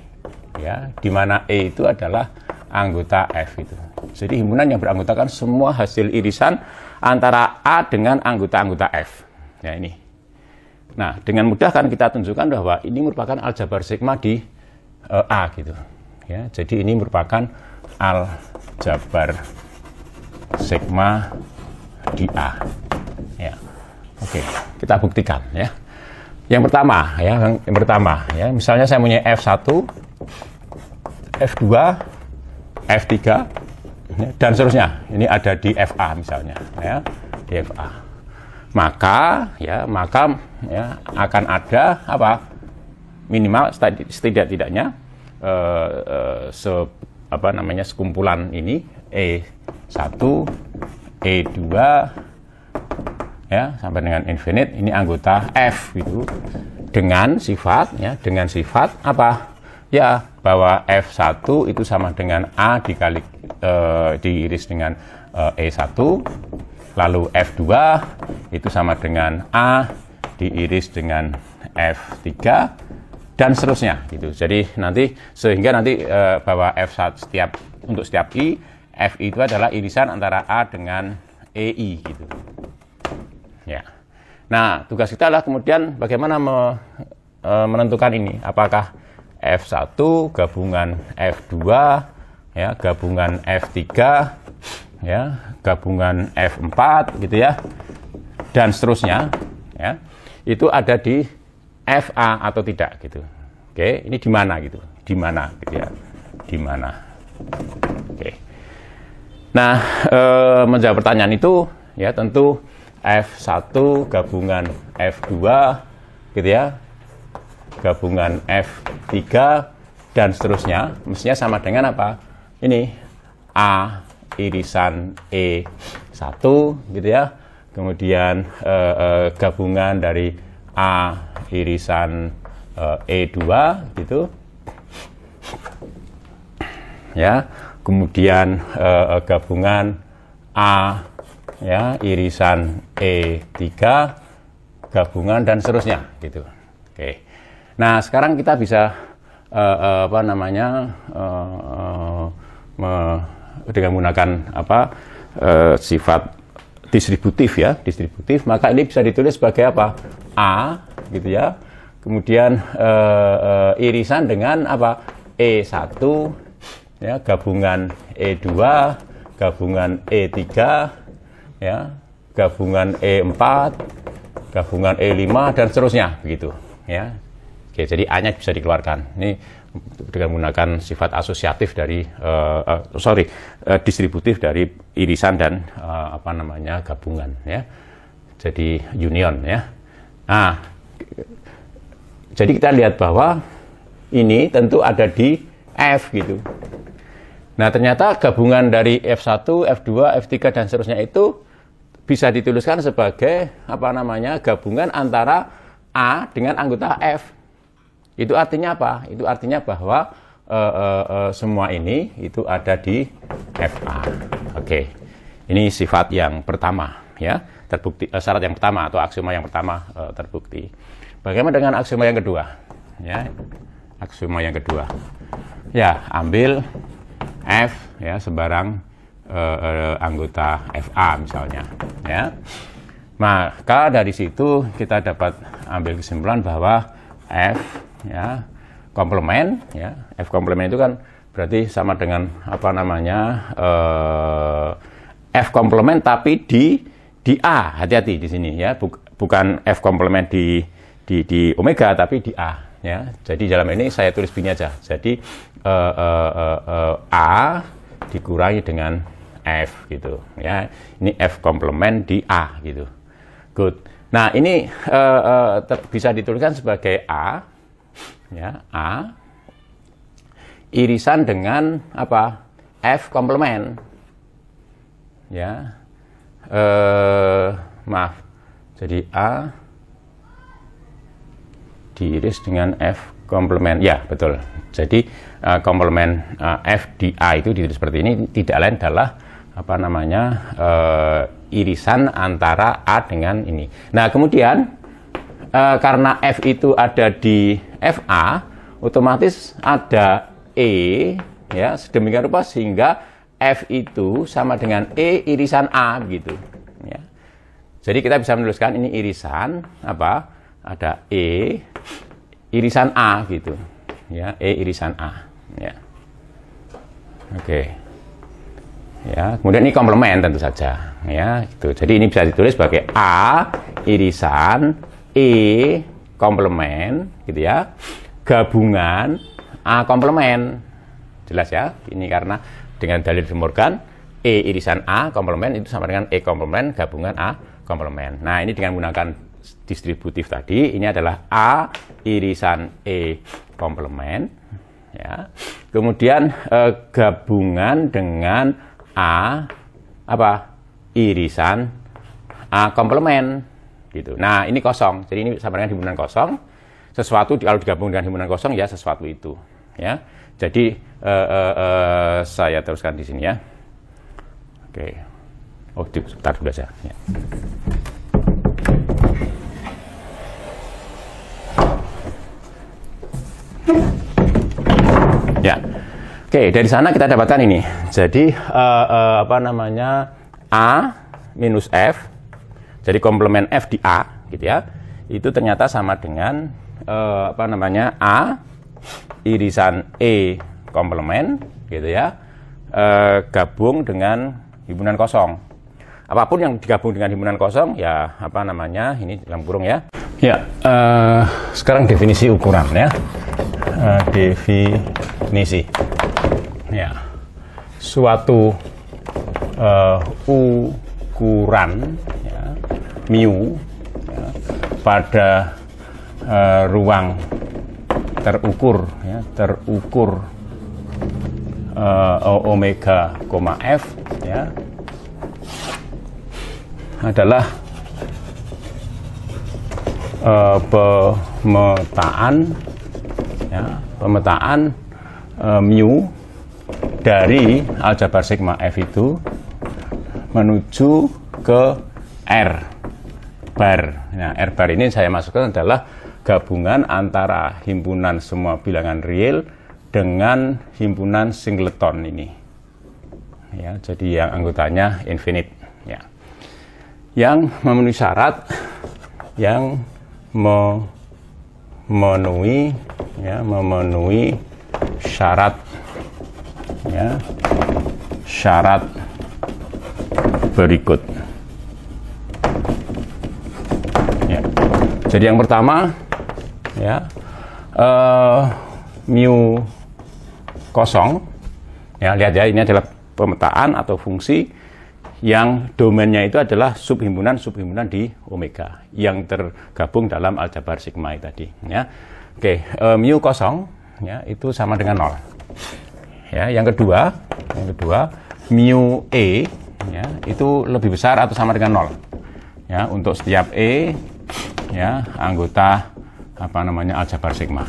Speaker 1: ya, di mana E itu adalah anggota F itu. Jadi himpunan yang beranggotakan semua hasil irisan antara A dengan anggota-anggota F. Ya ini. Nah, dengan mudah kan kita tunjukkan bahwa ini merupakan aljabar sigma di A gitu. Ya, jadi ini merupakan aljabar sigma di A. Ya. Oke, kita buktikan ya. Yang pertama ya, misalnya saya punya F1, F2, F3 ya, dan seterusnya. Ini ada di FA misalnya ya, di FA. Maka akan ada apa? Minimal setidak-tidaknya sekumpulan ini E1, E2 ya sampai dengan infinite, ini anggota F gitu, dengan sifat apa ya, bahwa F1 itu sama dengan A dikali diiris dengan E1, lalu F2 itu sama dengan A diiris dengan F3 dan seterusnya gitu. Jadi sehingga nanti bahwa F1 untuk setiap I, F itu adalah irisan antara A dengan EI gitu. Ya. Nah, tugas kita adalah kemudian bagaimana menentukan ini. Apakah F1 gabungan F2 ya, gabungan F3 ya, gabungan F4 gitu ya. Dan seterusnya ya. Itu ada di FA atau tidak gitu. Oke, ini di mana gitu. Di mana gitu ya. Di mana. Oke. Nah, menjawab pertanyaan itu ya tentu F1 gabungan F2 gitu ya, gabungan F3 dan seterusnya mestinya sama dengan apa? Ini A irisan E1 gitu ya, kemudian gabungan dari A irisan E2 gitu ya, kemudian gabungan A ya irisan E3 gabungan dan seterusnya gitu. Oke. Nah, sekarang kita bisa dengan menggunakan sifat distributif ya, maka ini bisa ditulis sebagai apa? A gitu ya. Kemudian irisan dengan apa? E1 ya, gabungan E2, gabungan E3 ya, gabungan E4, gabungan E5 dan seterusnya begitu ya. Oke, jadi A-nya bisa dikeluarkan. Ini dengan menggunakan sifat asosiatif dari distributif dari irisan dan gabungan ya. Jadi union ya. Nah, jadi kita lihat bahwa ini tentu ada di F gitu. Nah, ternyata gabungan dari F1, F2, F3 dan seterusnya itu bisa dituliskan sebagai gabungan antara A dengan anggota F. Itu artinya apa? Itu artinya bahwa semua ini itu ada di FA. Oke. Ini sifat yang pertama ya, terbukti, syarat yang pertama atau aksioma yang pertama terbukti. Bagaimana dengan aksioma yang kedua? Ya. Aksioma yang kedua. Ya, ambil F ya sebarang anggota FA misalnya, ya. Maka dari situ kita dapat ambil kesimpulan bahwa F, ya, komplement, ya, F komplement itu kan berarti sama dengan apa namanya F komplement tapi di A, hati-hati di sini ya, bukan F komplement di omega tapi di A, ya. Jadi dalam ini saya tulis begini aja. Jadi A dikurangi dengan F gitu, ya. Ini F komplement di A gitu. Good. Nah ini bisa dituliskan sebagai A, ya, A irisan dengan apa? F komplement, ya. Maaf. Jadi A diiris dengan F komplement, ya betul. Jadi komplement F di A itu ditulis seperti ini, tidak lain adalah apa namanya irisan antara A dengan ini. Nah kemudian karena F itu ada di FA, otomatis ada E, ya, sedemikian rupa sehingga F itu sama dengan E irisan A gitu, ya. Jadi kita bisa menuliskan ini irisan apa? Ada E irisan A gitu, ya, E irisan A, ya. Oke. Ya, kemudian ini komplement tentu saja, ya, gitu. Jadi ini bisa ditulis sebagai A irisan E komplement, gitu ya, gabungan A komplement. Jelas ya? Ini karena dengan dalil De Morgan, E irisan A komplement itu sama dengan E komplement gabungan A komplement. Nah, ini dengan menggunakan distributif tadi, ini adalah A irisan E komplement, ya. Kemudian gabungan dengan A apa? Irisan A komplement gitu. Nah, ini kosong. Jadi ini sama dengan himpunan kosong. Sesuatu kalau digabung dengan himpunan kosong ya sesuatu itu, ya. Jadi saya teruskan di sini ya. Oke. Oh, sebentar dulu saja. Ya. Ya. Oke, dari sana kita dapatkan ini. Jadi apa namanya A minus F. Jadi komplement F di A, gitu ya. Itu ternyata sama dengan apa namanya A irisan E komplement, gitu ya. Gabung dengan himpunan kosong. Apapun yang digabung dengan himpunan kosong, ya apa namanya ini dalam kurung ya. Ya, sekarang definisi ukuran ya. Definisi. Ya, suatu ukuran ya, mu ya, pada ruang terukur ya, terukur omega, F ya, adalah pemetaan mu dari aljabar sigma F itu menuju ke R bar. Nah, R bar ini saya masukkan adalah gabungan antara himpunan semua bilangan real dengan himpunan singleton ini. Ya, jadi yang anggotanya infinite ya. Yang memenuhi syarat yang memenuhi syarat ya, syarat berikut ya. Jadi yang pertama ya, mu kosong ya, lihat ya, ini adalah pemetaan atau fungsi yang domainnya itu adalah subhimpunan di omega yang tergabung dalam aljabar sigma tadi ya. Oke, mu kosong ya itu sama dengan 0. Ya, yang kedua mu E ya itu lebih besar atau sama dengan 0. Ya, untuk setiap E ya anggota apa namanya aljabar sigma.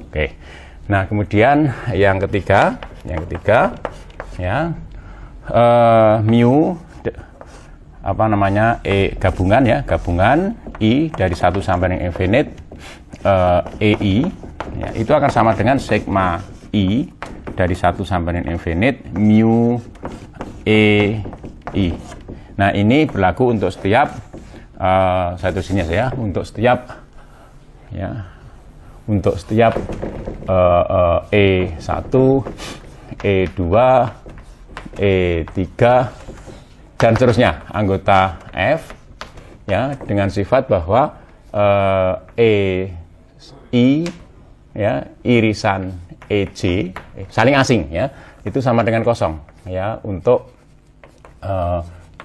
Speaker 1: Oke. Nah, kemudian yang ketiga ya mu apa namanya E gabungan ya, gabungan I dari 1 sampai dengan infinite EI ya, itu akan sama dengan sigma I dari 1 sampai dengan infinite mu E, I. Nah, ini berlaku untuk setiap saya tulis ini ya, untuk setiap E1, E2, E3 dan seterusnya anggota F ya, dengan sifat bahwa I ya, irisan EJ saling asing ya, itu sama dengan kosong ya untuk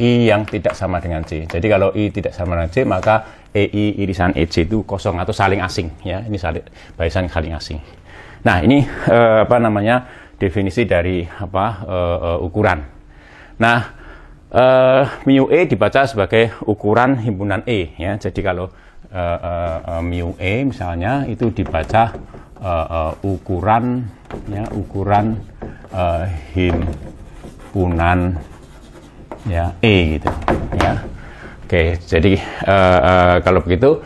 Speaker 1: I yang tidak sama dengan J. Jadi kalau I tidak sama dengan J, maka EI irisan EJ itu kosong atau saling asing ya. Ini barisan saling asing. Nah, ini definisi dari ukuran. Nah, mu E dibaca sebagai ukuran himpunan E ya. Jadi kalau mu E misalnya itu dibaca ukuran himpunan ya E gitu ya. Oke, jadi kalau begitu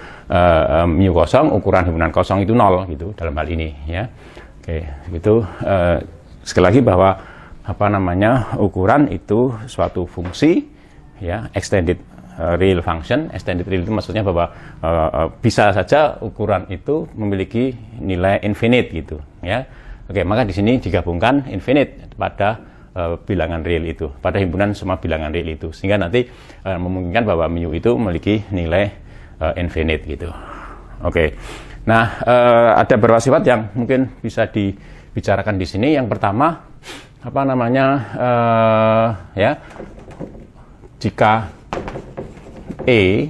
Speaker 1: mu kosong, ukuran himpunan kosong itu 0 gitu dalam hal ini ya. Oke, begitu. Sekali lagi bahwa ukuran itu suatu fungsi ya, extended real function. Extended real itu maksudnya bahwa bisa saja ukuran itu memiliki nilai infinite gitu ya. Oke, maka di sini digabungkan infinite pada bilangan real itu, pada himpunan semua bilangan real itu, sehingga nanti memungkinkan bahwa mu itu memiliki nilai infinite gitu. Oke. Nah, ada beberapa sifat yang mungkin bisa dibicarakan di sini. Yang pertama, jika E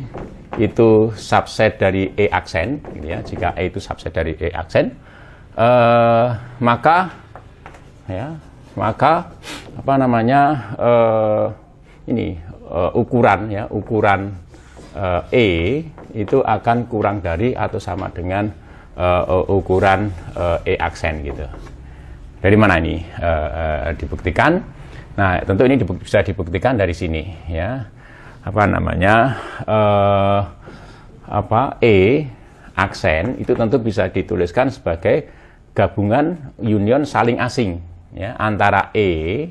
Speaker 1: itu subset dari E aksen, gitu ya. Jika E itu subset dari E aksen, maka ukuran E itu akan kurang dari atau sama dengan ukuran E aksen gitu. Dari mana ini dibuktikan? Nah, tentu ini bisa dibuktikan dari sini ya. E aksen itu tentu bisa dituliskan sebagai gabungan union saling asing ya, antara E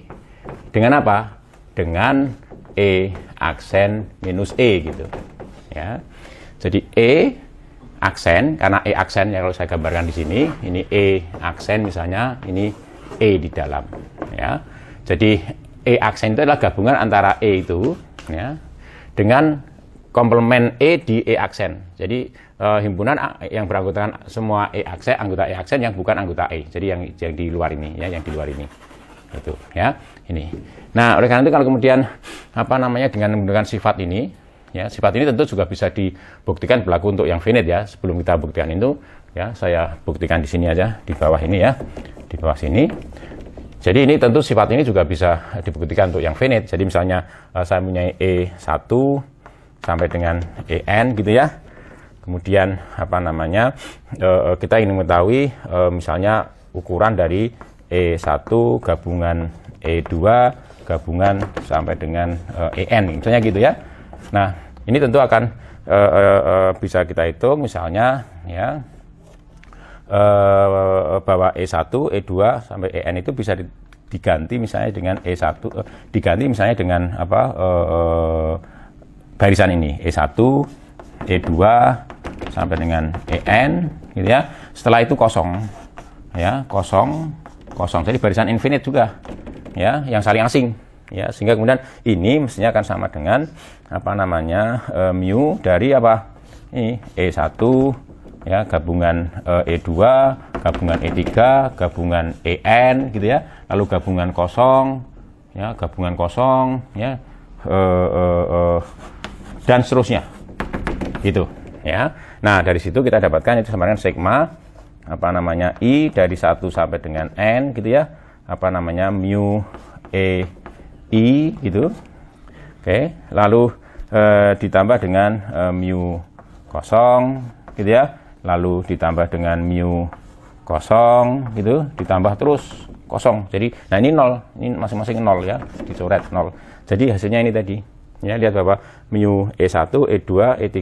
Speaker 1: dengan apa? Dengan E aksen minus E gitu ya. Jadi E aksen, karena E aksen ya kalau saya gambarkan di sini, ini E aksen misalnya, ini E di dalam ya. Jadi E aksen itu adalah gabungan antara E itu ya dengan komplement E di E aksen. Jadi himpunan yang beranggotakan semua E aksen, anggota E aksen yang bukan anggota E. Jadi yang di luar ini ya, yang di luar ini. Itu ya, ini. Nah, oleh karena itu kalau kemudian dengan menggunakan sifat ini ya, sifat ini tentu juga bisa dibuktikan berlaku untuk yang finite ya. Sebelum kita buktikan itu ya, saya buktikan di sini aja, di bawah ini ya. Di bawah sini. Jadi ini tentu sifat ini juga bisa dibuktikan untuk yang finite. Jadi misalnya saya punya E1 sampai dengan EN gitu ya. Kemudian kita ingin mengetahui misalnya ukuran dari E1 gabungan E2 gabungan sampai dengan EN misalnya gitu ya. Nah, ini tentu akan bisa kita hitung misalnya ya, bahwa E1, E2 sampai EN itu bisa diganti misalnya dengan E1, diganti misalnya dengan barisan ini E1, E2 sampai dengan EN gitu ya. Setelah itu kosong ya, kosong. Jadi barisan infinite juga ya, yang saling asing ya, sehingga kemudian ini mestinya akan sama dengan mu dari ini E1 ya gabungan E2 gabungan E3 gabungan EN gitu ya, lalu gabungan kosong ya, dan seterusnya gitu ya. Nah, dari situ kita dapatkan itu sama dengan sigma I dari 1 sampai dengan N gitu ya, mu E I gitu. Oke, lalu ditambah dengan mu kosong gitu ya, lalu ditambah dengan mu kosong gitu, ditambah terus kosong. Jadi nah ini 0, ini masing-masing 0 ya, dicoret 0. Jadi hasilnya ini tadi ya, lihat bahwa mu E1, E2, E3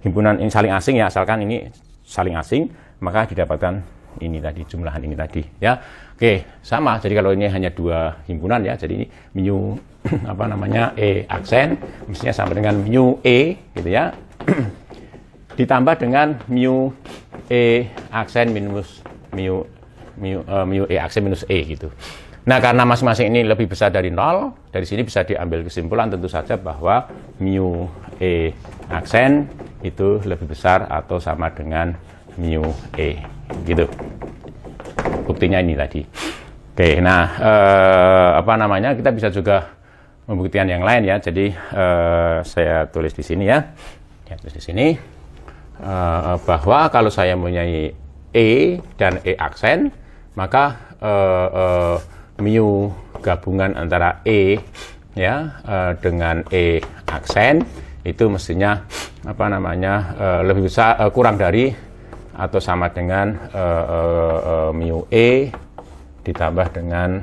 Speaker 1: himpunan ini saling asing ya, asalkan ini saling asing, maka didapatkan ini tadi, jumlahan ini tadi ya. Oke, sama. Jadi kalau ini hanya dua himpunan ya, jadi ini mu apa namanya E aksen mestinya sama dengan mu E gitu ya. Ditambah dengan mu E aksen minus mu E aksen minus E gitu. Nah, karena masing-masing ini lebih besar dari 0, dari sini bisa diambil kesimpulan tentu saja bahwa mu E aksen itu lebih besar atau sama dengan mu E gitu. Buktinya ini tadi. Oke, nah apa namanya, kita bisa juga pembuktian yang lain ya. Jadi saya tulis di sini ya. Tulis di sini bahwa kalau saya mempunyai E dan E aksen, maka mu gabungan antara E ya dengan E aksen itu mestinya apa namanya lebih besar, kurang dari atau sama dengan mu E ditambah dengan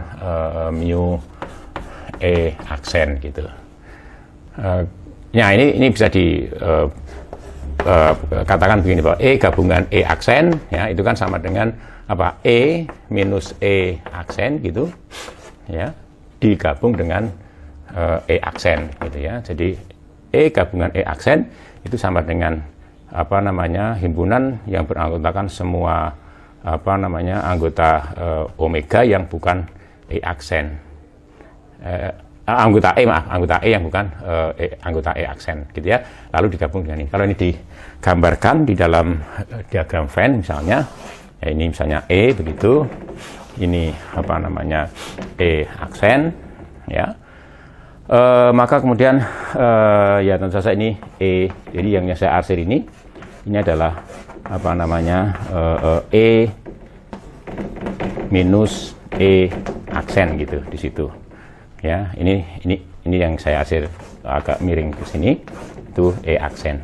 Speaker 1: mu E aksen gitu. Ya ini bisa di katakan begini, bahwa E gabungan E aksen ya itu kan sama dengan apa, E minus E aksen gitu ya, digabung dengan E aksen gitu ya. Jadi E gabungan E aksen itu sama dengan apa namanya himpunan yang beranggotakan semua apa namanya anggota omega yang bukan E aksen, anggota E yang bukan anggota E aksen gitu ya, lalu digabung dengan ini. Kalau ini digambarkan di dalam diagram Venn misalnya ya, ini misalnya E begitu, ini apa namanya E aksen ya, maka kemudian ya tentu saja ini E, jadi yang saya arsir ini adalah apa namanya E minus E aksen gitu di situ ya. Ini yang saya arsir agak miring ke sini, itu E aksen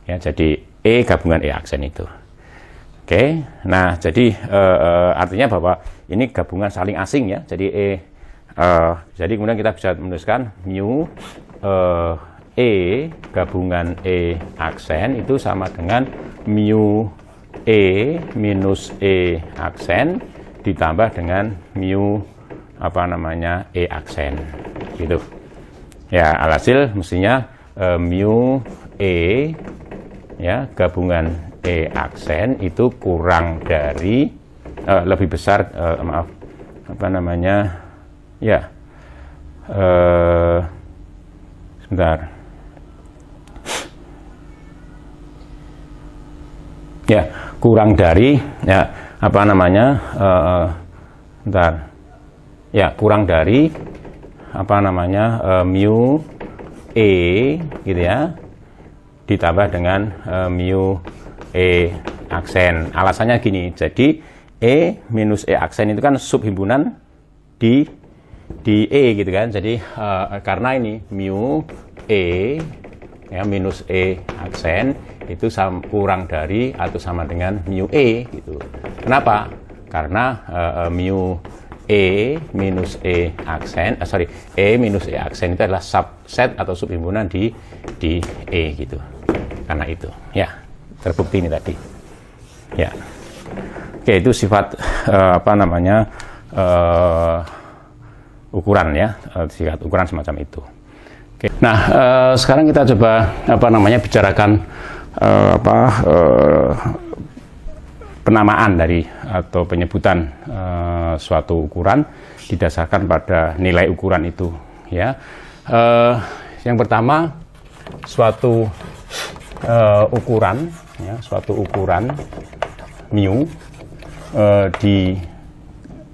Speaker 1: ya, jadi E gabungan E aksen itu. Oke, nah jadi artinya bahwa ini gabungan saling asing ya. Jadi jadi kemudian kita bisa menuliskan mu E gabungan E aksen itu sama dengan mu E minus E aksen ditambah dengan mu apa namanya E aksen gitu. Ya, alhasil mestinya mu E ya gabungan E aksen itu kurang dari lebih besar maaf apa namanya ya sebentar ya, kurang dari ya apa namanya sebentar ya, kurang dari apa namanya mu E gitu ya ditambah dengan mu E aksen. Alasannya gini, jadi E minus E aksen itu kan subhimpunan di E gitu kan. Jadi karena ini mu E ya minus E aksen itu kurang dari atau sama dengan mu E gitu. Kenapa? Karena mu E minus E aksen E minus E aksen itu adalah subset atau subhimpunan di E gitu. Karena itu ya, terbukti ini tadi ya. Oke, itu sifat apa namanya ukuran ya, sifat ukuran semacam itu. Oke. Nah, sekarang kita coba apa namanya bicarakan penamaan dari atau penyebutan suatu ukuran didasarkan pada nilai ukuran itu ya. Yang pertama, suatu ukuran ya, suatu ukuran mu di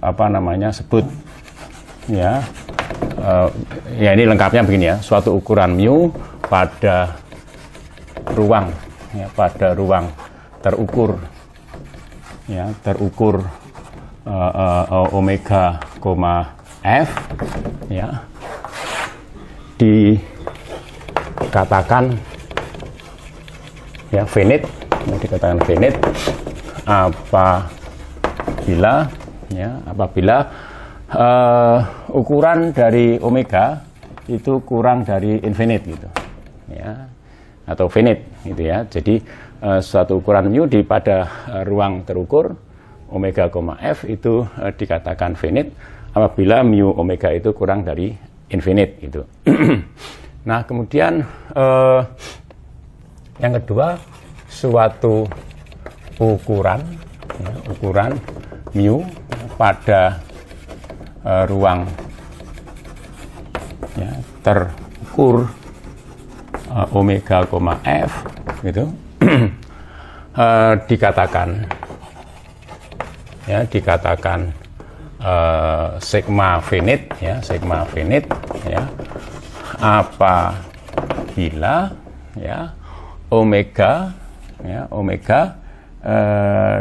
Speaker 1: apa namanya sebut ya, ya ini lengkapnya begini ya, suatu ukuran mu pada ruang ya, pada ruang terukur ya, terukur omega, f ya, dikatakan ya finite, dikatakan finite apabila ukuran dari omega itu kurang dari infinite gitu ya, atau finite gitu ya. Jadi suatu ukuran mu pada ruang terukur omega, f itu dikatakan finite apabila mu omega itu kurang dari infinite gitu. Nah, kemudian yang kedua, suatu ukuran mu pada ruang terukur omega, f gitu dikatakan sigma finite apabila omega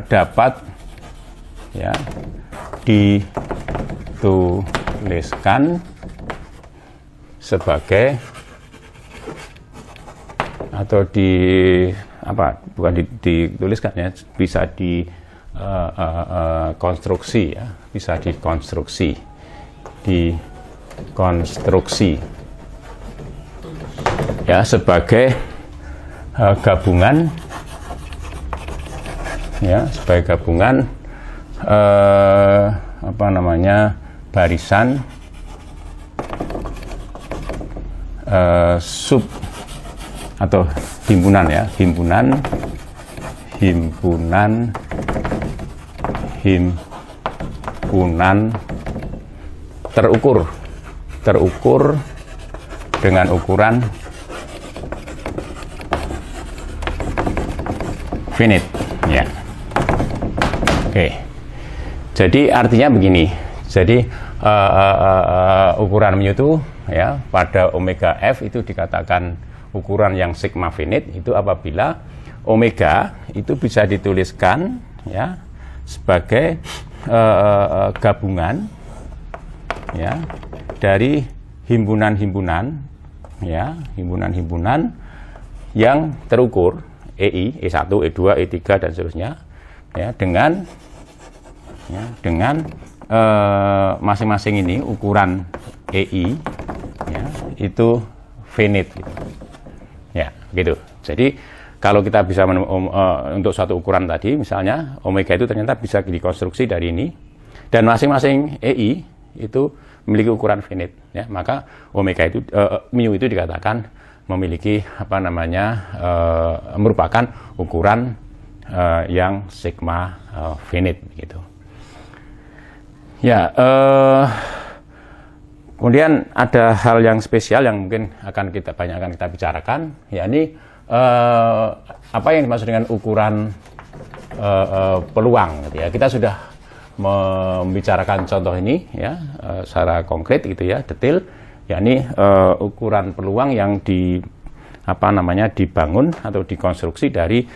Speaker 1: dapat dituliskan sebagai atau dituliskan bisa dikonstruksi sebagai gabungan barisan sub atau himpunan terukur dengan ukuran finite ya. Oke. Jadi artinya begini. Jadi ukuran mu itu pada omega f itu dikatakan ukuran yang sigma finite itu apabila omega itu bisa dituliskan sebagai gabungan dari himpunan-himpunan yang terukur EI, E1, E2, E3 dan seterusnya dengan masing-masing ini ukuran EI itu finite gitu. Jadi kalau kita bisa untuk suatu ukuran tadi misalnya omega itu ternyata bisa dikonstruksi dari ini dan masing-masing EI itu memiliki ukuran finite maka omega itu mu itu dikatakan memiliki merupakan ukuran yang sigma finite gitu. Kemudian ada hal yang spesial yang mungkin akan kita bicarakan, yakni apa yang dimaksud dengan ukuran peluang gitu ya. Kita sudah membicarakan contoh ini secara konkret gitu detail, yakni ukuran peluang yang dibangun atau dikonstruksi dari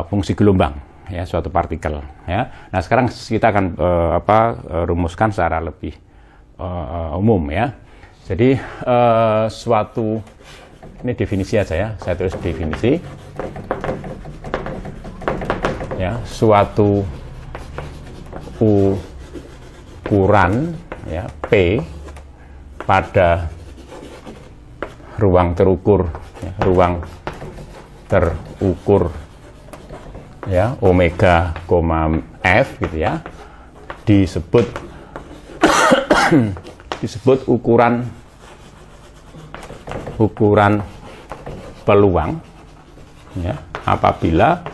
Speaker 1: fungsi gelombang suatu partikel Nah, sekarang kita akan rumuskan secara lebih umum Jadi suatu ini definisi aja saya tulis definisi suatu ukuran P pada ruang terukur omega, f gitu disebut ukuran peluang apabila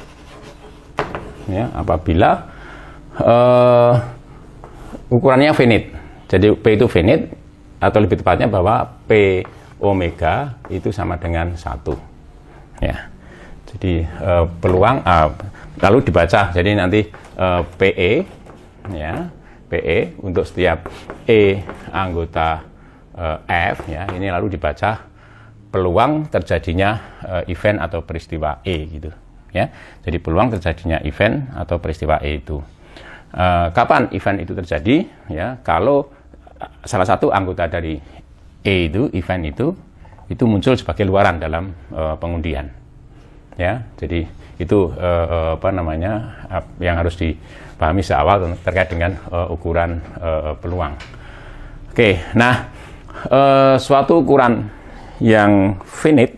Speaker 1: ukurannya finite. Jadi P itu finite atau lebih tepatnya bahwa P omega itu sama dengan 1 Jadi peluang lalu dibaca, jadi nanti PE untuk setiap E anggota F ini lalu dibaca peluang terjadinya event atau peristiwa E gitu Jadi peluang terjadinya event atau peristiwa E itu kapan event itu terjadi kalau salah satu anggota dari E itu event itu muncul sebagai luaran dalam pengundian jadi itu yang harus dipahami seawal terkait dengan ukuran peluang. Oke, nah suatu ukuran yang finite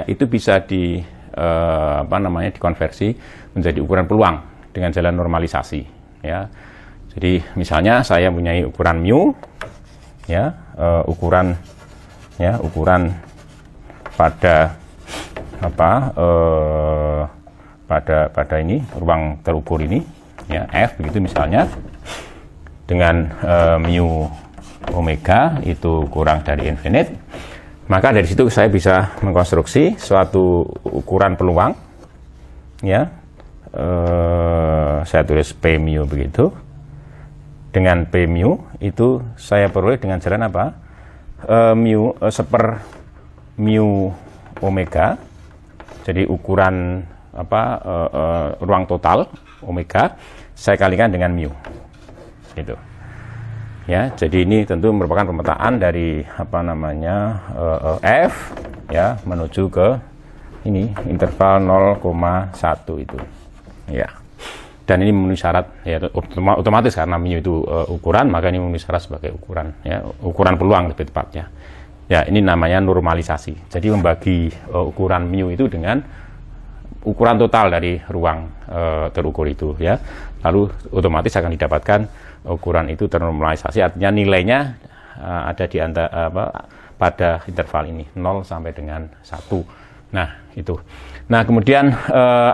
Speaker 1: itu bisa dikonversi menjadi ukuran peluang dengan jalan normalisasi ya. Jadi misalnya saya punya ukuran mu, ya, ukuran pada pada ini ruang terukur ini, ya, F begitu misalnya, dengan mu omega itu kurang dari infinite, maka dari situ saya bisa mengkonstruksi suatu ukuran peluang, ya, saya tulis P mu begitu. Dengan P mu itu saya peroleh dengan jalan apa? Seper mu omega. Jadi ukuran ruang total omega saya kalikan dengan mu. Gitu. Ya, jadi ini tentu merupakan pemetaan dari F, ya, menuju ke ini interval 0,1 itu. Ya. Dan ini memenuhi syarat, ya, otomatis karena mu itu ukuran, maka ini memenuhi syarat sebagai ukuran, ya, ukuran peluang lebih tepatnya. Ya, ini namanya normalisasi. Jadi membagi ukuran mu itu dengan ukuran total dari ruang terukur itu, ya. Lalu otomatis akan didapatkan ukuran itu ternormalisasi, artinya nilainya ada di pada interval ini 0 sampai dengan 1. Nah, itu. Nah, kemudian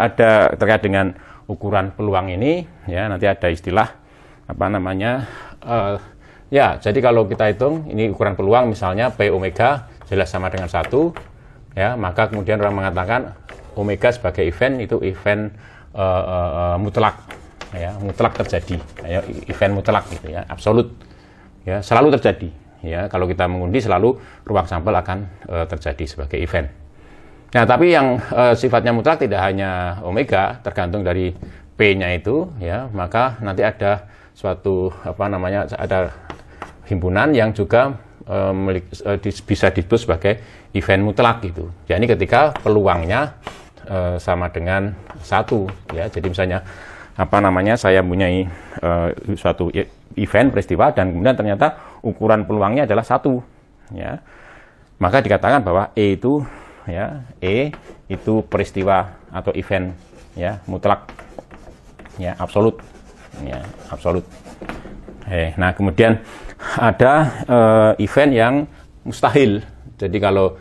Speaker 1: ada terkait dengan ukuran peluang ini, ya, nanti ada istilah ya, jadi kalau kita hitung ini ukuran peluang misalnya P omega jelas sama dengan 1, ya, maka kemudian orang mengatakan omega sebagai event itu event mutlak, ya, mutlak terjadi, ya, event mutlak gitu, ya, absolut, ya, selalu terjadi, ya, kalau kita mengundi selalu ruang sampel akan terjadi sebagai event. Nah, tapi yang sifatnya mutlak tidak hanya omega, tergantung dari P-nya itu, ya, maka nanti ada suatu ada himpunan yang juga bisa disebut sebagai event mutlak gitu. Jadi ketika peluangnya sama dengan 1, ya. Jadi misalnya saya mempunyai suatu event peristiwa dan kemudian ternyata ukuran peluangnya adalah 1, ya. Maka dikatakan bahwa E itu, ya, E itu peristiwa atau event, ya, mutlak, ya, absolut, ya, absolut. Nah, kemudian ada event yang mustahil. Jadi kalau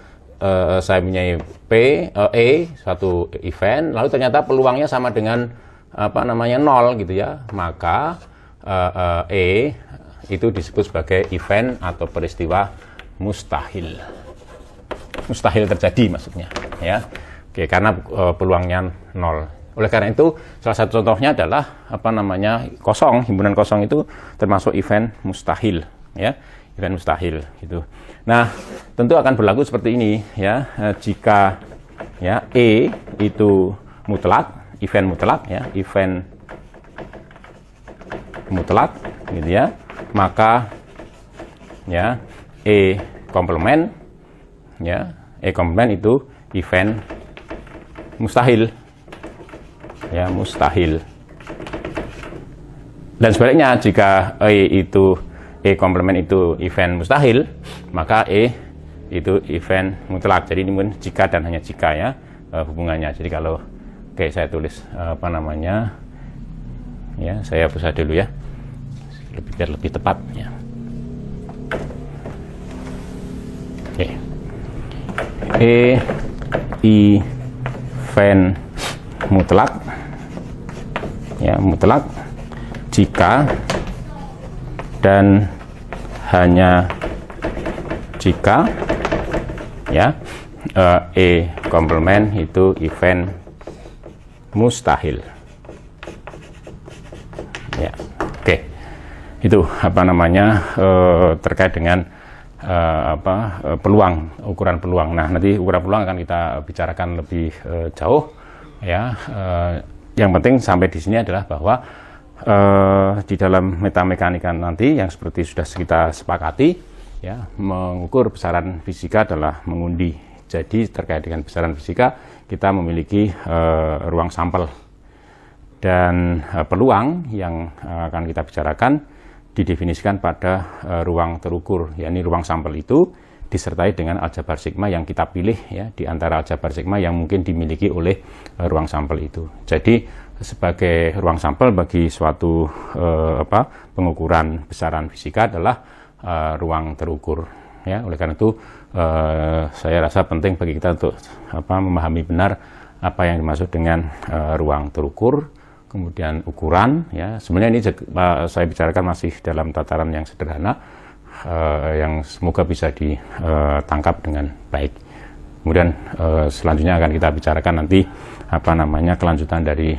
Speaker 1: saya punya E suatu event, lalu ternyata peluangnya sama dengan 0 gitu, ya, maka E itu disebut sebagai event atau peristiwa mustahil. Mustahil terjadi maksudnya, ya. Oke, karena peluangnya 0. Oleh karena itu salah satu contohnya adalah kosong, himpunan kosong itu termasuk event mustahil, ya, event mustahil gitu. Nah, tentu akan berlaku seperti ini, ya, jika, ya, E itu mutlak, event mutlak, ya, event mutlak gitu, ya, maka, ya, E komplement, ya, E komplement itu event mustahil, ya, mustahil. Dan sebaliknya jika E komplement itu event mustahil, maka E itu event mutlak. Jadi ini mungkin jika dan hanya jika, ya, hubungannya. Jadi kalau saya tulis ya, saya hapus dulu, ya, biar lebih tepat, ya. Oke. E event mutlak, ya, mutlak jika dan hanya jika, ya, E komplement itu event mustahil, ya. Oke, itu terkait dengan peluang, ukuran peluang. Nah, nanti ukuran peluang akan kita bicarakan lebih jauh, ya. Yang penting sampai di sini adalah bahwa di dalam metamekanika nanti yang seperti sudah kita sepakati, ya, mengukur besaran fisika adalah mengundi. Jadi terkait dengan besaran fisika kita memiliki ruang sampel dan peluang yang akan kita bicarakan didefinisikan pada ruang terukur, yakni ruang sampel itu disertai dengan aljabar sigma yang kita pilih, ya, di antara aljabar sigma yang mungkin dimiliki oleh ruang sampel itu. Jadi sebagai ruang sampel bagi suatu pengukuran besaran fisika adalah ruang terukur. Ya, oleh karena itu saya rasa penting bagi kita untuk memahami benar apa yang dimaksud dengan ruang terukur, kemudian ukuran. Ya, sebenarnya ini saya bicarakan masih dalam tataran yang sederhana, yang semoga bisa ditangkap dengan baik. Kemudian selanjutnya akan kita bicarakan nanti kelanjutan dari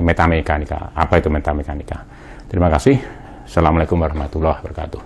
Speaker 1: metamekanika. Apa itu metamekanika? Terima kasih. Assalamualaikum warahmatullahi wabarakatuh.